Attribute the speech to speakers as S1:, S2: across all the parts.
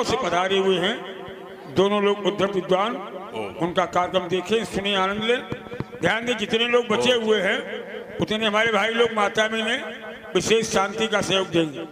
S1: से पधारे हुए हैं दोनों लोग उद्धव विद्वान। उनका कार्यक्रम देखें, सुने, आनंद लें। ध्यान दें, जितने लोग बचे हुए हैं उतने हमारे भाई लोग माता में विशेष शांति का सहयोग देंगे।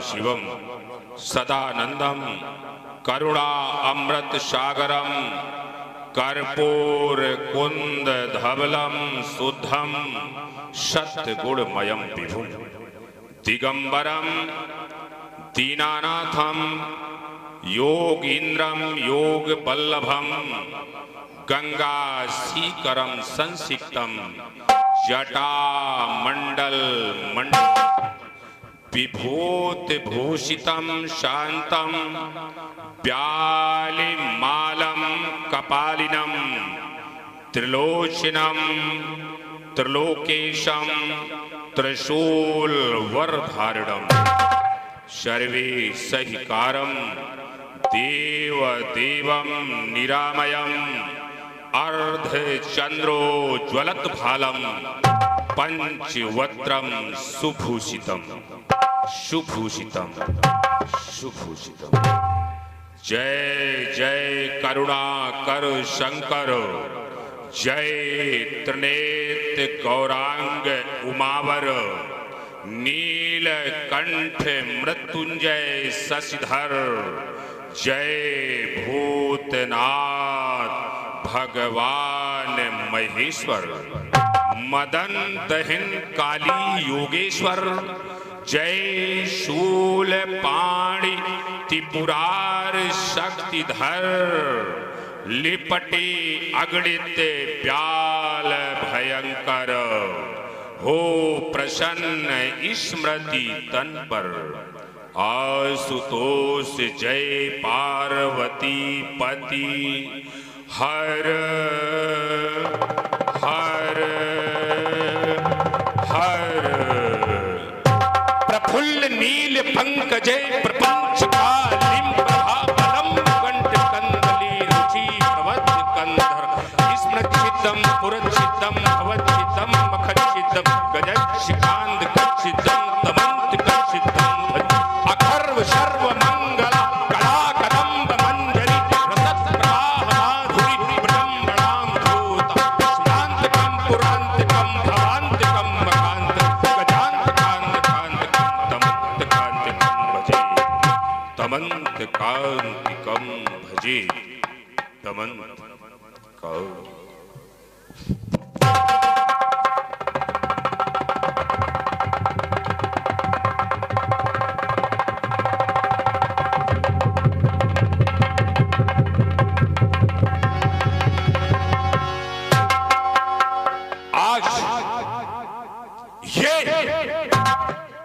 S2: शिवम सदानंदम करुणा अमृत सागरम कर्पूर कुंद धवलम शुद्धम सत्गुणमयम विभुम दिगंबरम दीनानाथम योगींद्रम योग बल्लभम गंगा सीकरम संसिक्तम जटा मंडल विभूत भूषितम शांतम व्यालिमालम कपालिनम त्रिलोचनम त्रिलोकेशम त्रिशूल वरधारणम सर्वे सहिकारम देव देवम निरामयम अर्धचंद्रो ज्वलत भालम पंचवत्रम सुभूषितम सुभूषितम सुभूषितम। जय जय करुणा कर शंकर, जय त्रिनेत्र गौरांग उमावर, नीलकंठ मृत्युंजय शशिधर, जय भूतनाथ भगवान महेश्वर, मदन दहन काली योगेश्वर, जय शूल पाणी त्रिपुरार शक्तिधर, लिपटे अगणित व्याल भयंकर, हो प्रसन्न स्मृति तन पर, आशुतोष जय पार्वती पति हर हर हर। प्रफुल्ल नील पंकजय प्रपंच कालिम प्रभाबलम कंठ कंदली रुचि प्रवध कंधर, स्मृतिचित्तम पुरचित्तम भवचित्तम मखचित्तम गजशिकांत कचित्तम तमंत कचित्तम अखर्व सर्व मंगल कला कदम्ब मंजरी रसत प्रवाह माधुरी ब्रह्मणाम धूत स्नांत कम पुरांत कम भवांत कम मकांत गजांत कांत कांत तमंत कांत कम भजे, तमंत कांत कम भजे, तमंत कांत।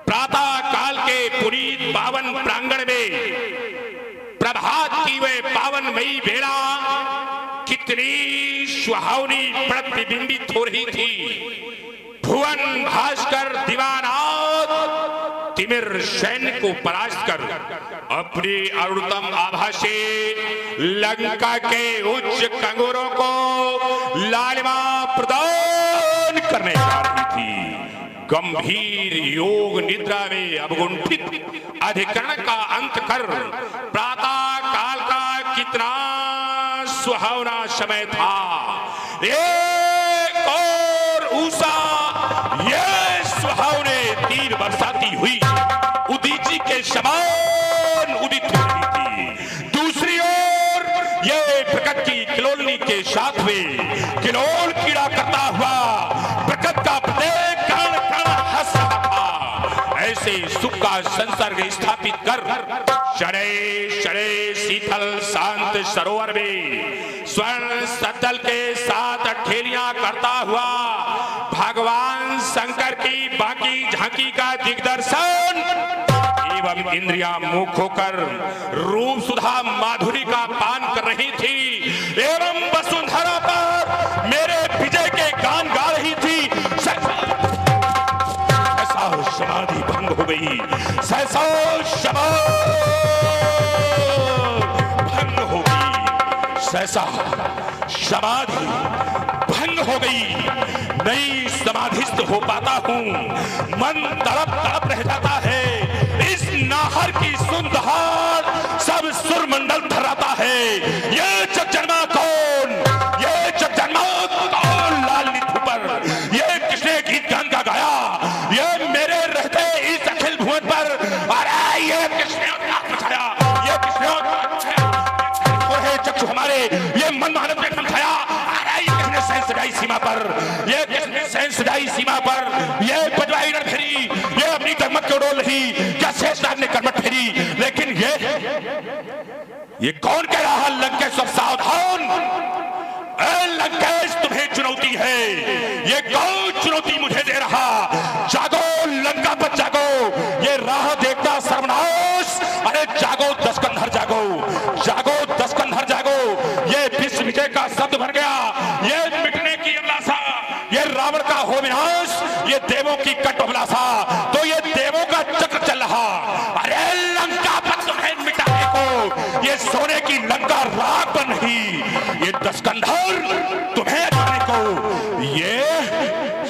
S2: प्रातः काल के पुनीत पावन प्रांगण में प्रभात की वह पावनमयी बेला कितनी सुहावनी प्रतिबिंबित हो रही थी। भुवन भास्कर दीवानाथ तिमिर सैन्य को परास्त कर अपनी अरुणतम आभा से लंका के उच्च कंगोरों को लालिमा प्रदान करने जा रही थी। गंभीर योग निद्रा में अवगुंठित अधिकरण का अंत कर प्रातः काल का कितना सुहावना समय था। एक और उषा ये सुहावने तीर बरसाती हुई उदीची के समान उदित हो रही थी। दूसरी ओर ये प्रकृति की किलोलनी के साथ में किलोल कीड़ा करता हुआ प्रकृति का प्रत्येक कण कण हंस रहा था। ऐसे सुख का संसर्ग स्थापित कर शरे शरे शीतल शांत सरोवर में स्वर्ण सज्जल के साथ ठेलियां करता हुआ भगवान शंकर की बाकी झांकी का दिग्दर्शन एवं इंद्रियां मुख होकर रूप सुधा माधुरी का पान कर रही थी एवं वसुंधरा पर मेरे विजय के गान गा रही थी। ऐसा समाधि भंग हो गई, सहसा समाधि भंग हो गई, सहसा समाधि भंग हो गई। नहीं समाधिस्थ हो पाता हूं, मन तड़प तड़प रह जाता है। इस नाहर की सुंदर सब सुरमंडल थर्राता है। ये जगजन्मा कौन, ये जगजन्मा कौन लाल निधु पर ये किसने गीत गान का गाया, ये मेरे रहते इस अखिल भुवन पर अरे ये किसने मचाया, ये किसने चक्षु हमारे ये मन मानव ने समझाया। अरे ये किसने सहन सजाई सीमा पर, ये किसने सहन सजाई सीमा पर, ये बजवाई रणभेरी ये अपनी कमर क्यों डोल रही, क्या शेषनाग ने करमट फेरी। लेकिन ये कौन कह रहा लंकेश सावधान, लंकेश तुम्हें चुनौती है। ये कौन चुनौती मुझे दे रहा, जागो लंका पर जागो, ये राह देखता सर्वनाश। अरे जागो दस कंधर जागो, जागो दस कंधर जागो। ये विश्व विजय का शब्द भर गया, ये मिटने की अभिलाषा, ये रावण का हो विनाश, ये देवों की कट अभिलाषा। तो ये देवों का चक्र चल रहा। अरे लंका पर तुम्हें मिटाने को, ये सोने की लंका राख बन रही, ये दस कंधर तुम्हें हटाने को। ये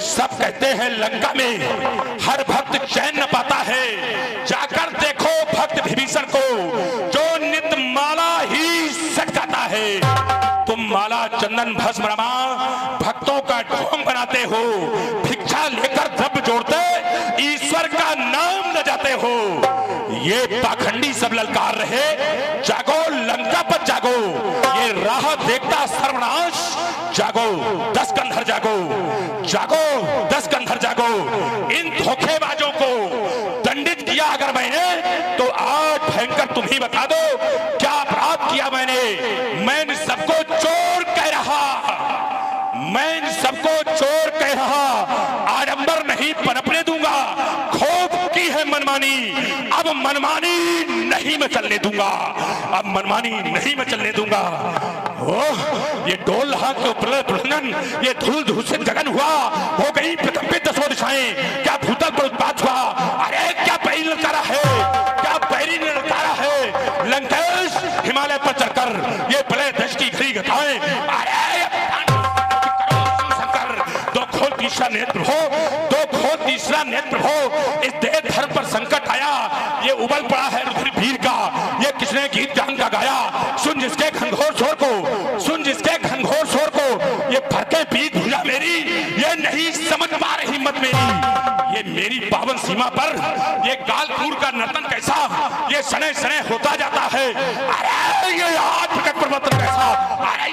S2: सब कहते हैं लंका में हर भक्त चैन न पाता है। जाकर देखो भक्त विभीषण को जो नित्य माला ही सटकाता है। तुम माला चंदन भस्म रमा भक्तों का ढोंग बनाते हो, भिक्षा लेकर द्रव्य जोड़ते ईश्वर का नाम न जाते हो। ये पाखंडी सब ललकार रहे, जागो लंका पर जागो, ये राह देखता सर्वनाश। जागो दस कंधर जागो, जागो दस कंधर जागो। इन धोखेबाजों को दंडित किया अगर मैंने, तो आज भयंकर तुम ही बता दो क्या अपराध किया मैंने। मैं सबको चोर कह रहा, मैं सबको चोर कह रहा, आडंबर नहीं पनपने दूंगा। खूब की है मनमानी, अब मनमानी नहीं मैं चलने दूंगा, अब मनमानी नहीं मैं चलने दूंगा। ओह ये डोल रहा के प्रलंघन, ये धूल धूसित गगन हुआ, हो गई प्रकंपित दसों दिशाएं, क्या भूतल पर उत्पात हुआ। अरे क्या पैरी ललकारा है, क्या पैरी ने ललकारा है। लंकेश हिमालय पर चढ़कर ये प्रलय दश की घड़ी घटाएं। अरे तीसरा नेत्र हो, दो खो तीसरा नेत्र हो। इस देह धर्म पर संकट आया, ये उबल पड़ा है रुधिर वीर का। ये किसने गीत गान का गाया, सुन जिसके घनघोर शोर को, सुन जिसके घनघोर शोर को। ये फरके पीठ भुजा मेरी, ये नहीं समझ पा रही हिम्मत मेरी। ये मेरी पावन सीमा पर ये कालकूर का नर्तन कैसा, ये सने सने होता जाता है। अरे ये आज प्रकट पर्वत कैसा, अरे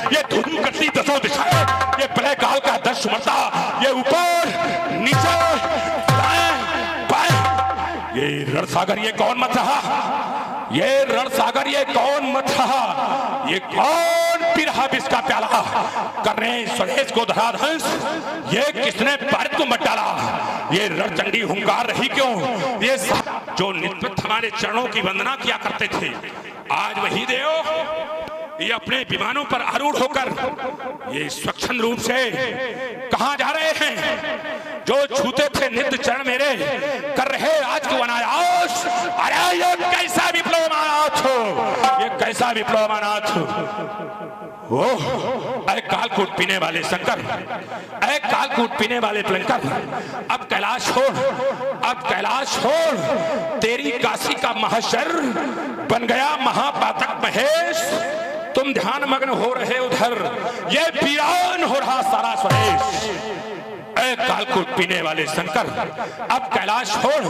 S2: ये धुन करती दसों दिशाएं, ये प्रलय काल का दस मरता, ये ऊपर नीचे दाएं बाएं। ये रणसागर ये कौन मत रहा, ये रणसागर ये कौन मत रहा, ये कौन पी रहा विष का प्याला, करने स्वदेश को धराधंस, ये किसने भारत को मत डाला। ये रणचंडी हुंकार रही क्यों, ये जो नित्य हमारे चरणों की वंदना किया करते थे, आज वही देव ये अपने विमानों पर आरूढ़ होकर ये स्वच्छंद रूप से कहां जा रहे हैं। जो छूते थे नित्य चरण मेरे, कर रहे आज को अनायास। अरे ये कैसा विप्लव महाराज हो, ये कैसा कैसा विप्लवमानाथ, वो अरे कालकूट पीने वाले शंकर, अरे कालकूट पीने वाले प्लंकर, अब कैलाश छोड़, अब कैलाश छोड़, तेरी काशी का महशर बन गया महापातक महेश। तुम ध्यान मग्न हो रहे उधर, ये वीरान हो रहा सारा स्वदेश। ऐ कालकूट पीने वाले शंकर, अब कैलाश छोड़,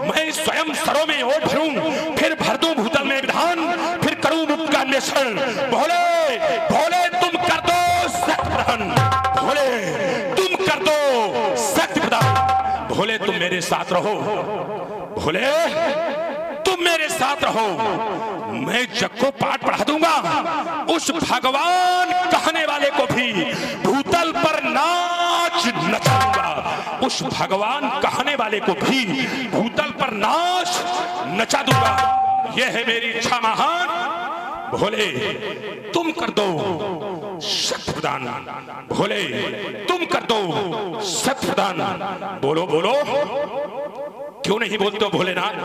S2: मैं स्वयं सरों में ओट भरूं, फिर भर दूं भूतल में विधान, फिर करूं मुक्त का अन्वेषण। भोले भोले तुम कर दो सख्त प्रदान, भोले तुम कर दो सख्त प्रदान, भोले तुम मेरे साथ रहो, भोले तुम मेरे साथ रहो। मैं जग को पाठ पढ़ा दूंगा, उस भगवान कहने वाले को भी भूतल पर नाच नचाऊंगा, उस भगवान कहने वाले को भी भूतल पर नाच नचा दूंगा। यह है मेरी इच्छा महान। भोले तुम कर दो सख्त प्रदान, भोले तुम कर दो सख्त प्रदान। बोलो बोलो, क्यों नहीं बोलते हो भोलेनाथ?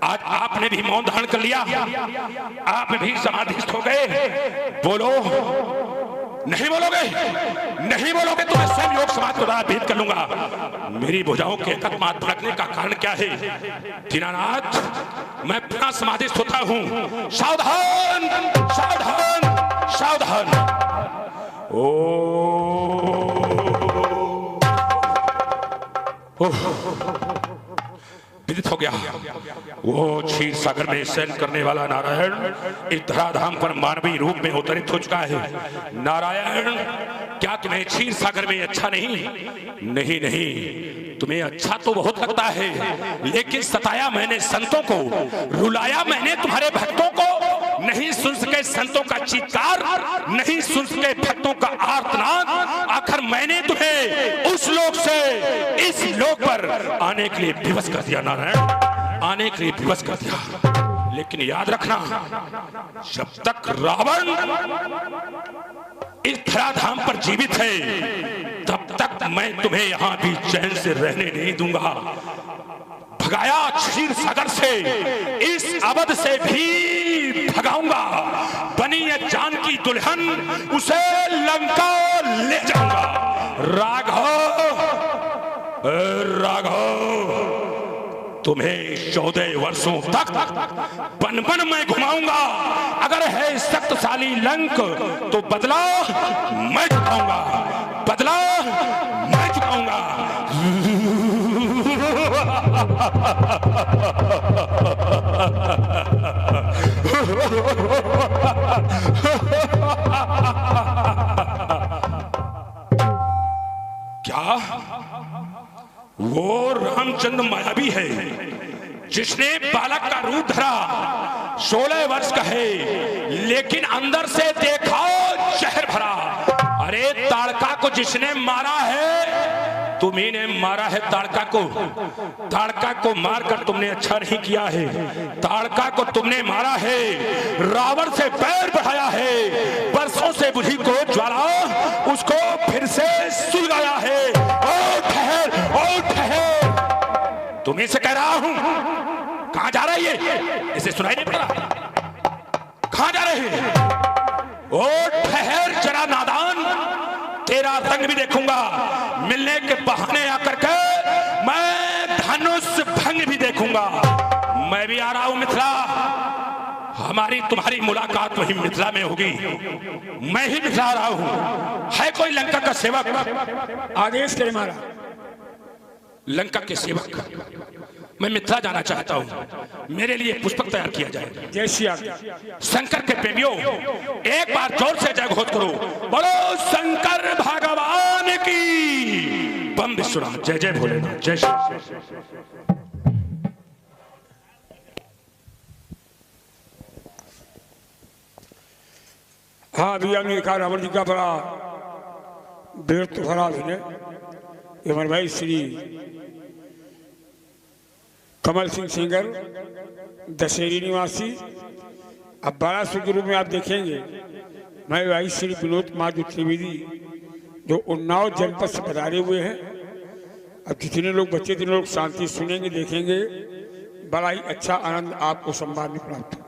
S2: आज आपने भी मौन धारण कर लिया, आप भी समाधिस्थ हो गए। बोलो, नहीं बोलोगे, नहीं बोलोगे तो मैं स्वयं योग समाधि को भेद कर लूंगा। मेरी भुजाओं के अकस्मात भड़कने का कारण क्या है? दीनानाथ, मैं पुनः समाधिस्थ होता हूं। सावधान सावधान सावधान। ओ विदित हो गया, वो क्षीर सागर में शयन करने वाला नारायण इस धराधाम पर मानवीय रूप में अवतरित हो चुका है। नारायण, क्या तुम्हें क्षीर सागर में अच्छा नहीं? नहीं नहीं, तुम्हें अच्छा तो बहुत लगता है, लेकिन सताया मैंने संतों को, रुलाया मैंने तुम्हारे भक्तों को। नहीं सुन सके संतों का चीत्कार, नहीं सुन सके भक्तों का आर्तनाद। आखिर मैंने तुम्हें उस लोक से इस लोक पर आने के लिए विवश कर दिया नारायण, आने के लिए विवश कर दिया। लेकिन याद रखना, जब तक रावण इस धराधाम पर जीवित है, तब तक मैं तुम्हें यहां भी चैन से रहने नहीं दूंगा। भगाया क्षीर सागर से, इस अवध से भी भगाऊंगा। बनी ये जानकी दुल्हन, उसे लंका ले जाऊंगा। राघव राघव, तुम्हें 14 वर्षों तक बन बन मैं घुमाऊंगा। अगर है शक्तिशाली लंक तो बदला मैं चुकाऊंगा, बदला मैं चुकाऊंगा। क्या वो रामचंद्र मायावी है जिसने बालक का रूप धरा, 16 वर्ष का है, लेकिन अंदर से देखा जहर भरा। अरे ताड़का को जिसने मारा है, तुम्ही ने मारा है ताड़का को। ताड़का को मारकर तुमने अच्छा नहीं किया है, ताड़का को तुमने मारा है, रावण से पैर बढ़ाया है, बरसों से बुझी को ज्वाला उसको फिर से सुलगाया है। ओ ठहर, ओ ठहर, तुम्ही से कह रहा हूं, कहां जा रही है? इसे सुनाई नहीं पड़ रहा, कहां जा रहे हैं? ओ ठहर जरा नादान, तेरा रंग भी देखूंगा। मिलने के बहाने आकर के मैं धनुष भंग भी देखूंगा। मैं भी आ रहा हूं मिथिला, हमारी तुम्हारी मुलाकात वही मिथिला में होगी। मैं ही मिथिला आ रहा हूं। है कोई लंका का सेवक?
S1: आदेश करे महाराज।
S2: लंका के सेवक, मैं मिथिला जाना चाहता हूं, मेरे लिए पुष्पक तैयार किया जाए।
S1: जय श्री राम।
S2: शंकर के प्रेमियों, एक बार जोर से जय घोष करो, बोलो शंकर भगवान की। बम विश्वनाथ, जय जय भोलेनाथ, जय श्री।
S1: हाँ, अभी हमने देखा रावण जी का बड़ा वीर तो भरा है। हमारे भाई श्री कमल सिंह सिंगर, दशहरी निवासी। अब बड़ा सुख रूप में आप देखेंगे मैं भाई श्री विनोद कुमार त्रिवेदी, जो उन्नाव जनपद से पधारे हुए हैं। अब जितने लोग बच्चे, जितने लोग शांति सुनेंगे, देखेंगे, बड़ा ही अच्छा आनंद आपको संवाद में प्राप्त हो।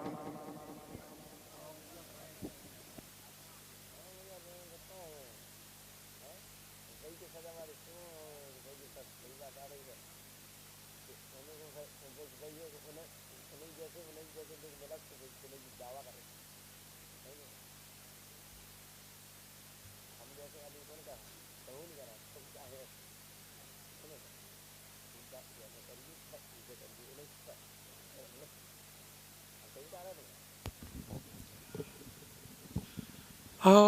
S3: ओम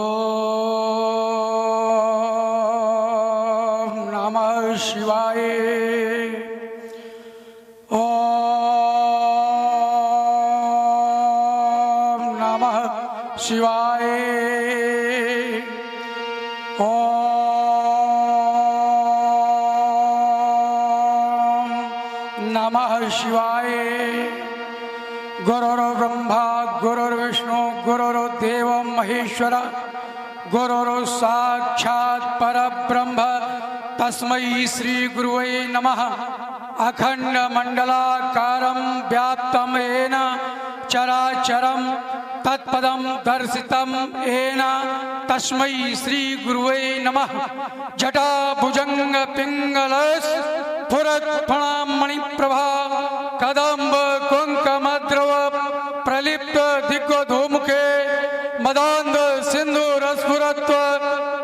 S3: नमः शिवाय। ओम नमः शिवाय। ओम नमः शिवाय। गुरुर्ब्रह्मा गुरुर्विष्णु गुरुर्देव महेश्वर गुरुर् साक्षात् परब्रह्म तस्मै श्री गुरुवे नमः। अखंड मंडलाकारं व्याप्तं येन चराचरं तत्पदं दर्शितं येन तस्मै श्री गुरुवे नमः। जटा भुजंग पिंगलस फुरत्फणामणिप्रभा कदम्ब कुंकमद्रव प्रलिप्त दिग्गधोमुखे मदान्ध सिंधु रसपुरत्व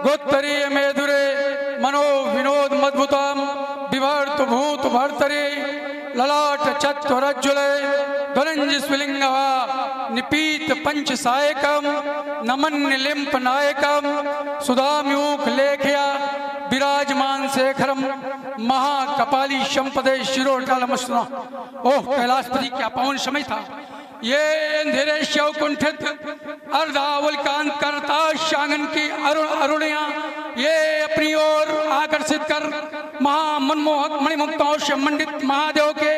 S3: गोत्तरीय मेधुरे मनो विनोद मद्भुतम विभर्त भूत भर्तरे ललाट चत्वरज्जुले धनंज स्फुलिंगवा निपीत पंच सायकम नमन लिंप नायकम सुधाम्यूख लेखया विराजमान शेखरम महाकपाली संपदे शिरोटालमस्ना। ओह कैलाशपति क्या पावन समय था। ये अंधेरे शव कुंठित अर्धावल कांत करता शांगन की अरुणिया ये अपनी ओर आकर्षित कर महामनमोहक मणिमुक्ताओं से मंडित महादेव के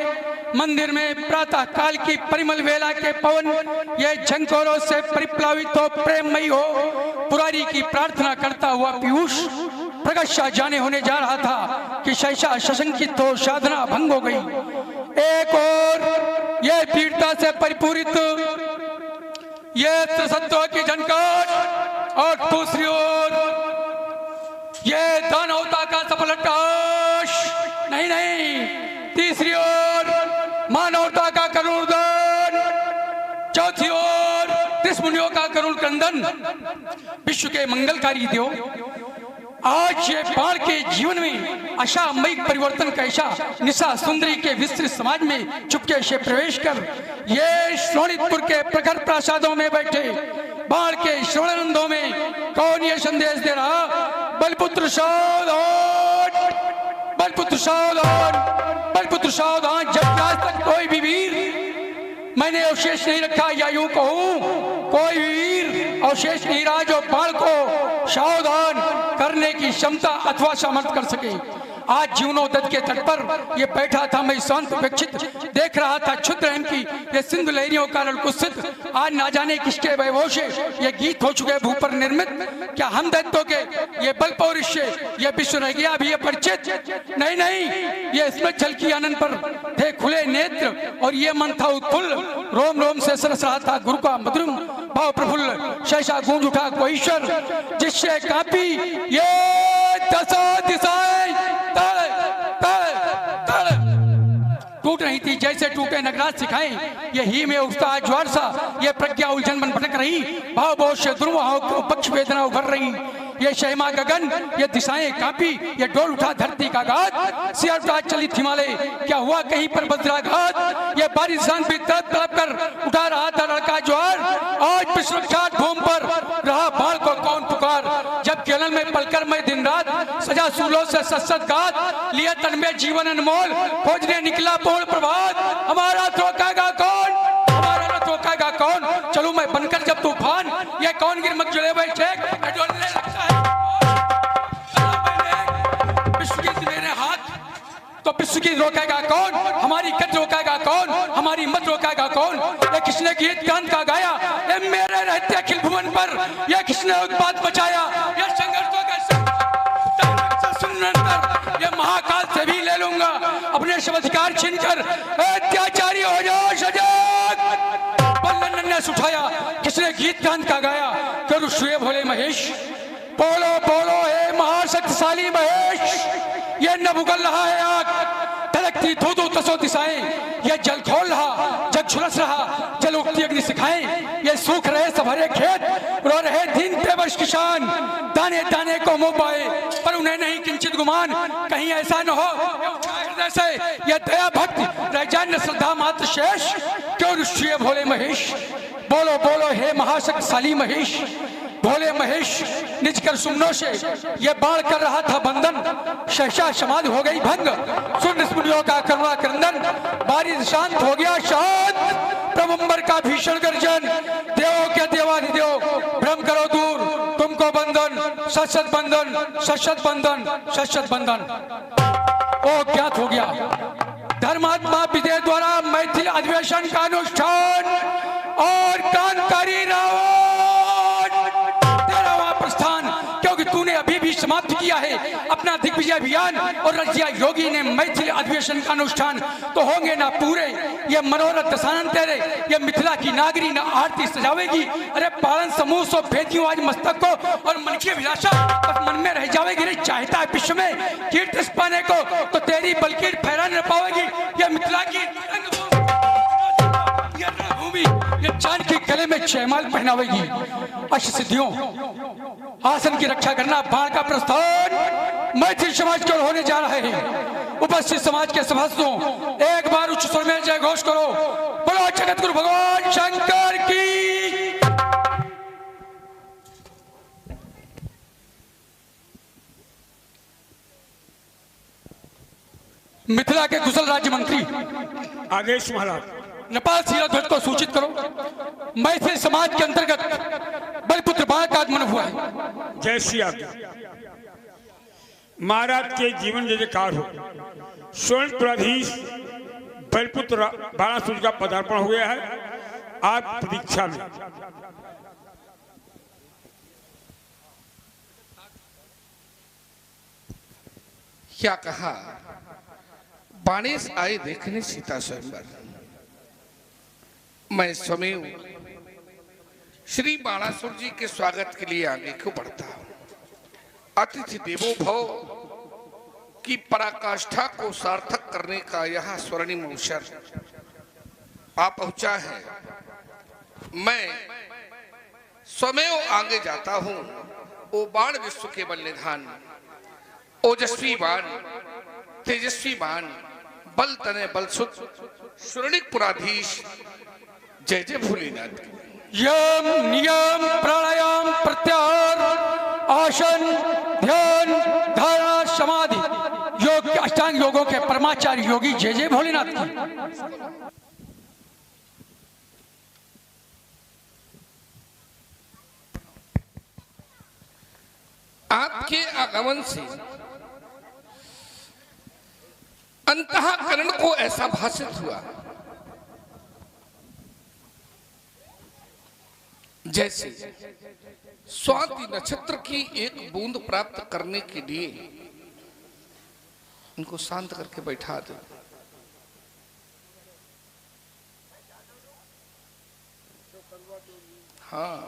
S3: मंदिर में प्रातः काल की परिमल वेला के पवन ये झंकोरों से परिप्लावित हो प्रेममयी हो पुरारी की प्रार्थना करता हुआ पीयूष प्रगश्या जाने होने जा रहा था कि शैशा सशंकित हो साधना भंग हो गई। एक और ये पीड़ता से परिपूरित ये त्रिसत्व की झनकार और दूसरी ओर ये दानवता का सफल अट्टहास नहीं तीसरी ओर मानवता का करुण दान चौथी ओर त्रिमुनियों का करुण क्रंदन विश्व के मंगलकारी देव आज ये बाढ़ के जीवन में आशामयी परिवर्तन का ऐसा निशा सुंदरी के विस्तृत समाज में चुपके से प्रवेश कर ये श्रोणितपुर के प्रखर प्रासादों में बैठे बाढ़ के श्रवणानंदों में कौन ये संदेश दे रहा बलपुत्र सावधान बलपुत्र सावधान बलपुत्र सावधान। जब आज तक कोई भी वीर मैंने अवशेष नहीं रखा या यूं कहूं कोई वीर अवशेष नहीं रहा जो बाढ़ को सावधान करने की क्षमता अथवा सामर्थ्य कर सके। आज जीवनोदय के तट पर ये बैठा था मैं शांत उपेक्षित देख रहा था क्षुद्र एम की ये सिंधु लहरियों का कुत्सित आज ना जाने किसके वैभव से ये गीत हो चुके भू पर निर्मित क्या हम दैत्यों के ये बल पौरुष ये विश्व रह गया अभी ये परिचित नहीं ये इसमें छल की आनंद पर थे खुले नेत्र और ये मन था उत्फुल्ल रोम रोम से सरस रहा था गुरु का मधुर भाव प्रफुल्ल शैशा गूंज उठा कोई ईश्वर जिससे कापी ये दशा दिशाएं टूट रही थी जैसे टूटे नगराज सिखाए ये ही में उठता ज्वार सा ये प्रज्ञा उलझन मन भटक रही भाव बोझ से दुर्वाहों पक्ष वेदना उभर रही ये शहमा गगन ये दिशाएं कांपी ये डोल उठा धरती का घात सिर उठा चली हिमालय क्या हुआ कहीं पर वज्राघात ये बारिशान भी तड़प कर उठा रहा था लड़का ज्वार आज विश्वविख्यात भूमि पर रहा बाढ़ को कौन पुकार जब केरल में पलकर मैं दिन रात सजा सूलों से सत्सत गात लिया तन में जीवन अनमोल खोजने निकला पूर्ण प्रभात हमारा रोकेगा कौन हमारा रोकेगा कौन चलूं मैं बनकर जब तूफान ये कौन गिर मत जुड़े भाई चेक डोलने लगता है विश्व की मेरे हाथ तो विश्व की रोकेगा कौन हमारी कद रोकेगा कौन हमारी मत रोकेगा कौन ये किसने गीत कांत का गाया ये मेरे रहते अखिल भुवन पर ये किसने उत्पात मचाया ये संघर्षों का ये महाकाल से भी ले लूंगा अपने शब्दाधिकार छीनकर अत्याचारी हो जाओ सजग बल्लन ने उठाया किसने गीत कांत का गाया करो श्रेय भोले महेश बोलो बोलो हे महाशक्तिशाली महेश ये न भुगल रहा है आग धड़क रहती दो दो दसों दिशाएं, ये जल खोल रहा जग झुलस रहा, जल उगती अग्नि सिखाएं। ये सूख रहे सब हरे खेत, रो रहे दिन बेबस किसान, दाने दाने को मुंह पाए पर उन्हें नहीं किंचित गुमान। कहीं ऐसा न हो हृदय से ये दया भक्ति रह जाए न श्रद्धा मात्र शेष। क्यों रुष्य भोले महेश, बोलो बोलो हे महाशक्तिशाली महेश। भोले महेश निज कर सुमनों से ये बाढ़ कर रहा था बंधन, सहसा समाधि हो गई भंग। सुन स्मृतियों का करुणा क्रंदन, बारिश शांत हो गया शांत। प्रभुंबर का भीषण गर्जन, देवों के देवाधिदेव भ्रम करो दूर तुमको बंधन। सशत बंधन सशत बंधन सशत बंधन। ओ ज्ञात हो गया धर्मात्मा विजय द्वारा मैथिल अधिवेशन का अनुष्ठान और क्रांतिकारी रावण तेरा वहां प्रस्थान। क्योंकि तूने अभी भी समाप्त किया है अपना दिग्विजय अभियान और रच दिया योगी ने मैथिल अधिवेशन का अनुष्ठान। तो होंगे ना पूरे ये मनोरथ दशानन तेरे, ये मिथिला की नागरी न आरती सजावेगी। अरे पालन समूह सो भेदियों आज मस्तक को, और मन की अभिलाषा बस मन में रह जावेगी। रे चाहता है विश्व में कीर्ति पाने को, तो तेरी बल्कि फहरा न पाएगी ये मिथिला की भूमि। ये चांद के गले में जयमाल पहनावेगी। अष्ट सिद्धियों आसन की रक्षा करना बाण का प्रस्थान मैथिल समाज की ओर होने जा रहे हैं। उपस्थित समाज के सभासदों एक बार उच्च स्वर में जय घोष करो। बोलो जगत गुरु भगवान शंकर की। मिथिला के कुशल राज्य मंत्री
S1: आदेश महाराज।
S3: नेपाल सीमा ध्वज को सूचित करो। मैथिल समाज के अंतर्गत बलपुत्र बाण का आगमन हुआ है।
S1: जय श्री आज्ञा। महाराज के जीवन जय जयकार हो। स्वर्णपुराधीश बलपुत्र बाणासुर का पदार्पण हो गया है। आप प्रतीक्षा में।
S4: क्या कहा? बाणेश आए देखने सीता स्वयंवर। मैं स्वयं श्री बाणासुर जी के स्वागत के लिए आगे को बढ़ता हूं। अतिथि देवो भव की पराकाष्ठा को सार्थक करने का यह स्वर्णिम अवसर आ पहुंचा है। मैं स्वयं आगे जाता हूं। ओ बाण विश्व के बल निधान, ओजस्वी बाण तेजस्वी बाण, बल तने बल सुत स्वर्णिक पुराधीश। जय जय भोलेनाथ।
S3: यम नियम प्राणायाम प्रत्याहार आसन ध्यान धारणा समाधि योग के अष्टांग योगों के परमाचार्य योगी जय जय भोलेनाथ की।
S4: आपके आगमन से अंतःकरण को ऐसा भाषित हुआ जैसे स्वाति नक्षत्र की एक बूंद प्राप्त करने के लिए उनको शांत करके बैठा दो। हाँ,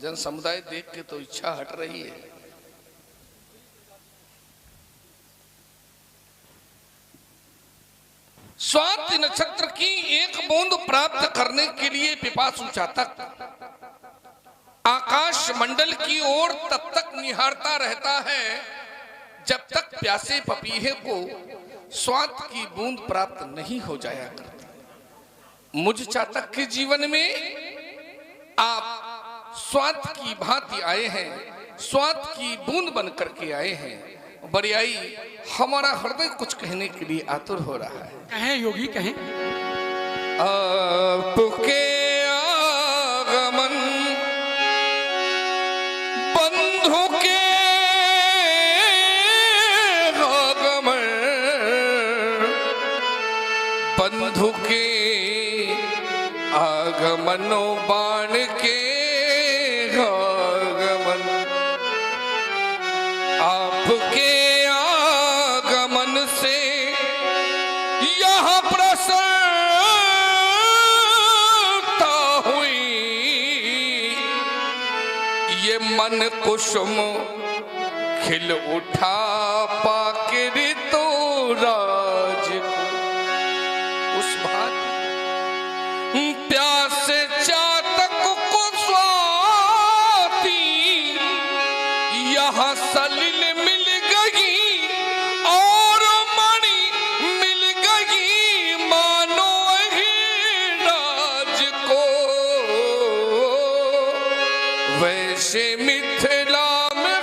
S4: जन समुदाय देख के तो इच्छा हट रही है। स्वाति नक्षत्र की एक बूंद प्राप्त करने के लिए पिपासु चातक आकाश मंडल की ओर तब तक निहारता रहता है जब तक प्यासे पपीहे को स्वाद की बूंद प्राप्त नहीं हो जाया करती। मुझ चातक के जीवन में आप स्वाद की भांति आए हैं, स्वाद की बूंद बन करके आए हैं। बरियाई हमारा हृदय कुछ कहने के लिए आतुर हो रहा है।
S3: कहें योगी कहें।
S4: आपके आगमन बंधु के आगमन, बंधु के आगमनो बाण के आगमन, आपके आगमन से यह प्रसन्नता हुई, ये मन कुसुम खिल उठा पाके ऋतु राज को। वैसे मिथिला में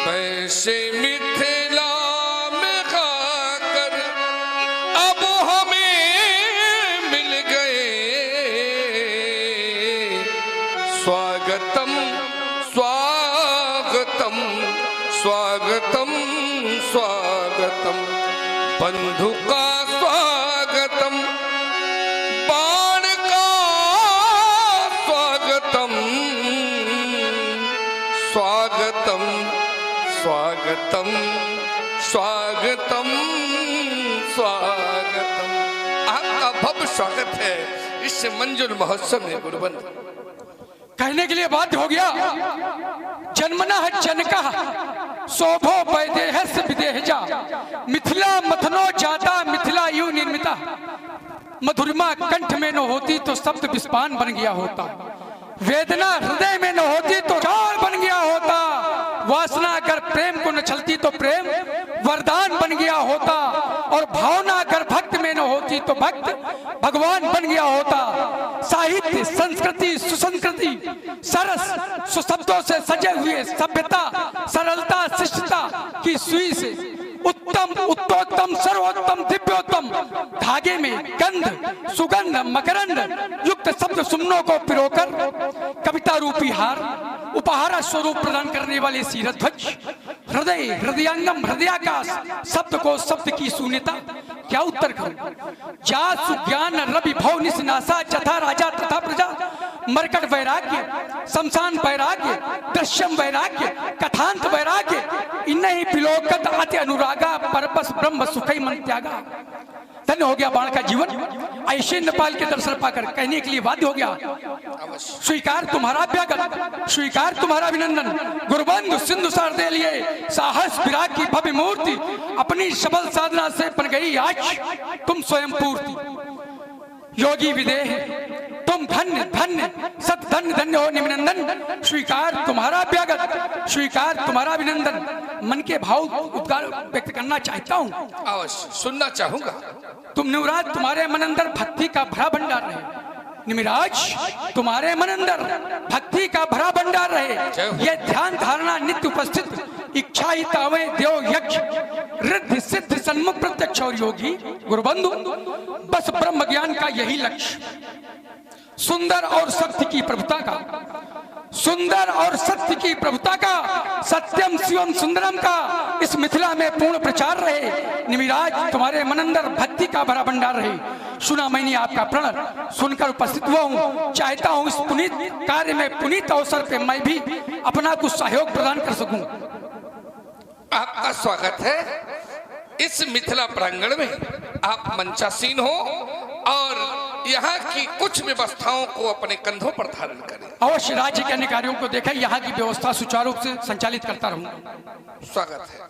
S4: वैसे मिथिला में खाकर अब हमें मिल गए स्वागतम स्वागतम स्वागतम स्वागतम बंधु का स्वागतम बाण का स्वागतम स्वागतम स्वागतम स्वागतम स्वागतम। आपका भव्य स्वागत है इस मंजुल महोत्सव में गुरुबंधु।
S3: कहने के लिए बाध्य हो गया। जन्मना है जनका शोभो वैदेहस विदेहजा मिथिला मथनो जाता मिथिला यू निर्मिता। मधुरिमा कंठ में न होती तो शब्द विस्पान बन गया होता। वेदना हृदय में न होती तो काल बन गया होता। वासना अगर प्रेम को न छलती तो प्रेम वरदान बन गया होता। और भावना अगर भक्त में न होती तो भक्त भगवान बन गया होता। साहित्य संस्कृति सुसंस्कृति सरस सुशब्दों से सजे हुए सभ्यता सरलता शिष्टता की सुई से उत्तम उत्तोत्तम सर्वोत्तम दिव्योत्तम धागे में गंध सुगंध मकरंद युक्त शब्द सुमनों को पिरोकर कविता रूपी हार उपहार स्वरूप प्रदान करने वाले सीरध्वज हृदय हृदयांगम हृदयाकाश शब्द को शब्द की शून्यता क्या उत्तर करूं। जासु ज्ञान रवि भव निसनासा जथा राजा तथा प्रजा मरकट वैराग्य शमशान वैराग्य दृश्यम वैराग्य कथांत वैराग्य इन्हीं पिलोकत अति अनुरागा परपस ब्रह्म सुखई मन त्यागा। धन्य हो गया बाण का जीवन। ऐसे नेपाल के दर्शन पाकर कहने के लिए बाध्य हो गया। स्वीकार तुम्हारा अभ्यागत स्वीकार तुम्हारा अभिनंदन। गुरुबंधु सिंधु सार दे लिए साहस विराग की भव्य मूर्ति अपनी सबल साधना से बन गई आज तुम स्वयं पूर्ति। योगी विदेह तुम धन्य धन्य सत धन्य धन्य हो निमिनंदन। स्वीकार तुम्हारा अभ्यागत स्वीकार तुम्हारा अभिनंदन। मन के भाव उद्गार व्यक्त करना चाहता हूँ।
S4: अवश्य सुनना चाहूंगा।
S3: तुम निवराज तुम्हारे मन अंदर भक्ति का भरा भंडार रहे। निमिराज तुम्हारे मन अंदर भक्ति का भरा भंडार रहे। ये ध्यान धारणा नित्य उपस्थित इच्छा ही तावे देव यक्ष रिद्धि सिद्ध सन्मुख प्रत्यक्ष और योगी गुरुबंधु बस ब्रह्म ज्ञान का यही लक्ष्य। सुंदर और सत्य की प्रभुता का सुंदर और सत्य की प्रभुता का सत्यम शिवम सुंदरम का इस मिथिला में पूर्ण प्रचार रहे। निमिराज तुम्हारे मन अंदर भक्ति का भरा भंडार रहे। सुना मैंने आपका प्रणव सुनकर उपस्थित हुआ हूँ। चाहता हूँ इस पुनीत कार्य में पुनीत अवसर पे मैं भी अपना कुछ सहयोग प्रदान कर सकूं।
S4: आपका स्वागत है इस मिथिला प्रांगण में। आप मंचासीन हो और यहाँ की कुछ व्यवस्थाओं को अपने कंधों पर धारण करें।
S3: अवश्य राज्य के अन्य कार्यों को देखें। यहाँ की व्यवस्था सुचारू रूप से संचालित करता रहूंगा।
S4: स्वागत है।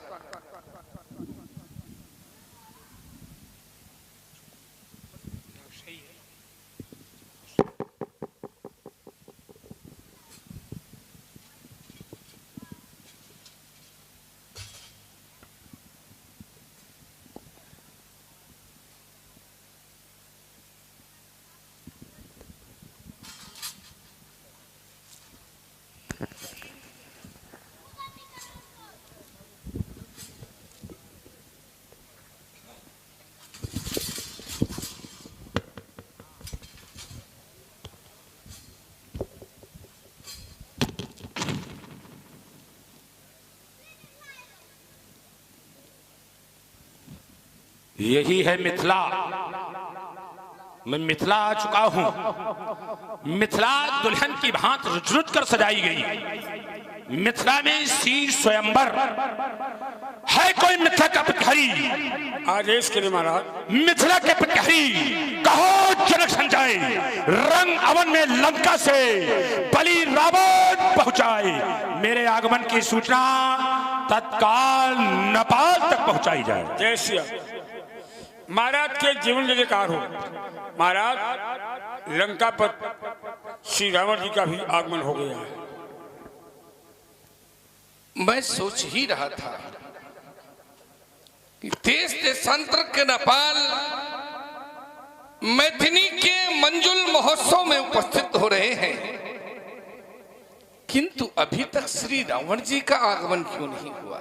S2: यही है मिथिला। मैं मिथिला आ चुका हूं। मिथिला दुल्हन की भांत रुच रुच कर सजाई गई। मिथिला में शीर स्वयंवर है। कोई मिथिला का पितहरी
S1: आदेश के लिए महाराज।
S2: मिथिला के पितहरी कहो जनक संजय रंग अवन में लंका से बलि रावण पहुंचाए। मेरे आगमन की सूचना तत्काल नेपाल तक पहुंचाई जाए।
S1: जय श्री महाराज के जीवन जयकार हो। महाराज लंका पर श्री रावण जी का भी आगमन हो गया है।
S4: मैं सोच ही रहा था कि देश देशांतर के नेपाल मैथिली के मंजुल महोत्सव में उपस्थित हो रहे हैं, किंतु अभी तक श्री रावण जी का आगमन क्यों नहीं हुआ?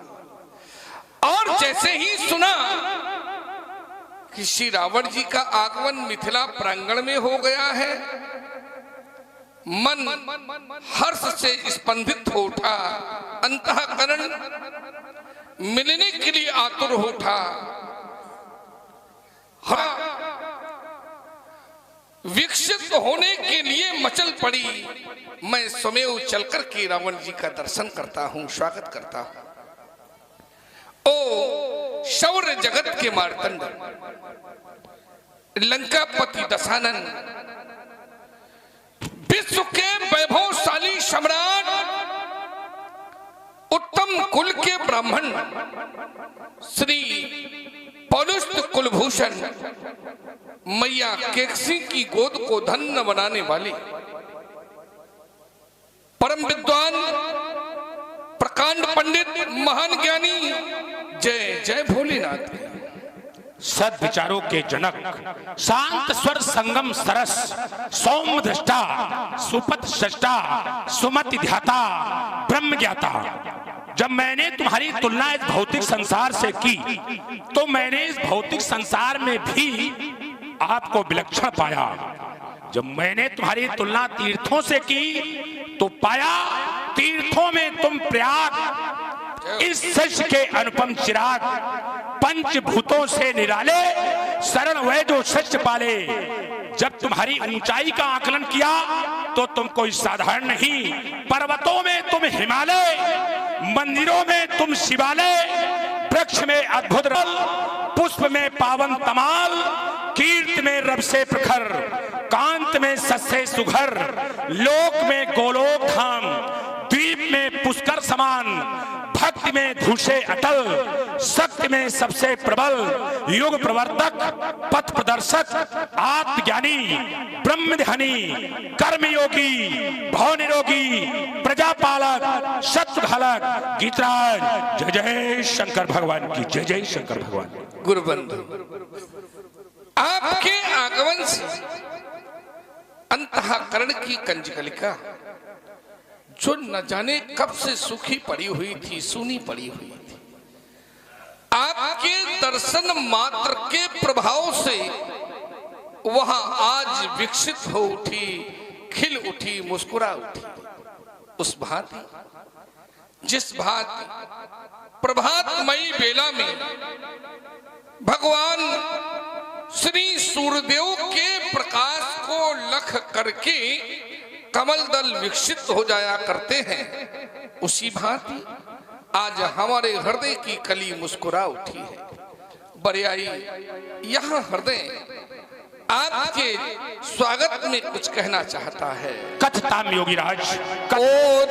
S4: और जैसे ही सुना कि श्री रावण जी का आगमन मिथिला प्रांगण में हो गया है, मन हर्ष से स्पंदित हो उठा, अंतःकरण मिलने के लिए आतुर हो उठा। विकसित होने के लिए मचल पड़ी। मैं स्वयं चलकर के रावण जी का दर्शन करता हूं, स्वागत करता हूं। ओ शौर्य जगत के मार्तंड, लंकापति दशानन, विश्व के वैभवशाली सम्राट, उत्तम कुल के ब्राह्मण, श्री पौलुष्ट कुलभूषण, मैया केकसी की गोद को धन्य बनाने वाले परम विद्वान, प्रकांड पंडित, महान ज्ञानी, जय जय भोलेनाथ।
S2: सद विचारों के जनक, शांत स्वर संगम सरस, सौम्य दृष्टा, सुपथ सृष्टा, सुमति ध्याता, ब्रह्म ज्ञाता। जब मैंने तुम्हारी तुलना इस भौतिक संसार से की, तो मैंने इस भौतिक संसार में भी आपको विलक्षण पाया। जब मैंने तुम्हारी तुलना तीर्थों से की, तो पाया तीर्थों में तुम प्रयाग, इस सच के अनुपम चिराग, पंचभूतों से निराले, शरण वह जो सच पाले। जब तुम्हारी ऊंचाई का आकलन किया, तो तुम कोई साधारण नहीं। पर्वतों में तुम हिमालय, मंदिरों में तुम शिवालय, वृक्ष में अद्भुत रल, पुष्प में पावन तमाल, कीर्त में रब से प्रखर, कांत में सस्से सुघर, लोक में गोलोक धाम, द्वीप में पुष्कर समान, भक्ति में धूषे अटल, शक्ति में सबसे प्रबल, युग प्रवर्तक, पथ प्रदर्शक, आत्मज्ञानी, ब्रह्म ध्यानी, कर्मयोगी, भव निरोगी, प्रजापालक, शत्रुघालक, गीतराज। जय जय शंकर भगवान की जय, जय शंकर भगवान।
S4: गुरुबंधु, आपके आगमन से अंतःकरण की कंजकलिका, जो न जाने कब से सूखी पड़ी हुई थी, सूनी पड़ी हुई थी, आपके दर्शन मात्र के प्रभाव से वहां आज विकसित हो उठी, खिल उठी, मुस्कुरा उठी। उस भांति, जिस भांति प्रभातमयी बेला में भगवान श्री सूर्यदेव के प्रकाश को लख करके कमल दल विकसित हो जाया करते हैं, उसी भांति आज हमारे हृदय की कली मुस्कुरा उठी है। बरियाई यहाँ हृदय आपके स्वागत में कुछ कहना चाहता है।
S2: कथताम योगीराज।
S4: ओ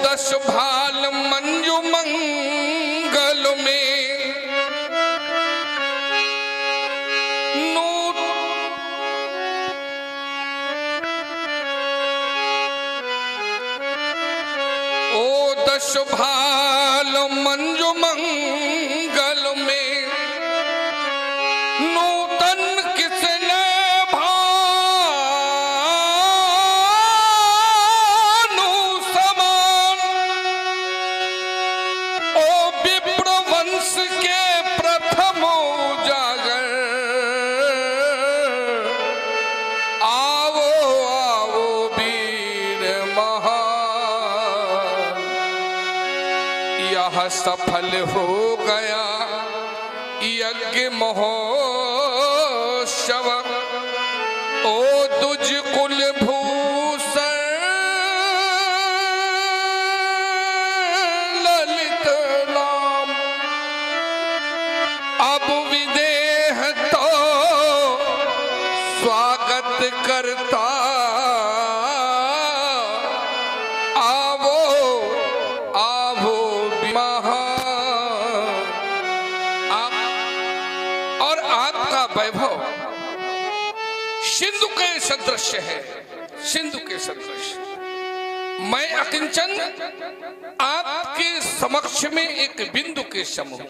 S4: दश भाल मंजू मंगल में भाल मंजू मंगल में नूतन किसने भानु समान, ओ विप्र वंश के प्रथम उजागर, आवो आवो वीर महा, सफल हो गया यज्ञ महोत्सव। ओ तुझ कुल भूषण ललित नाम, अब विदेह तो स्वागत करता, सिंधु के सदृश है, सिंधु के सदृश। मैं अकिंचन आपके समक्ष में एक बिंदु के सम हूं।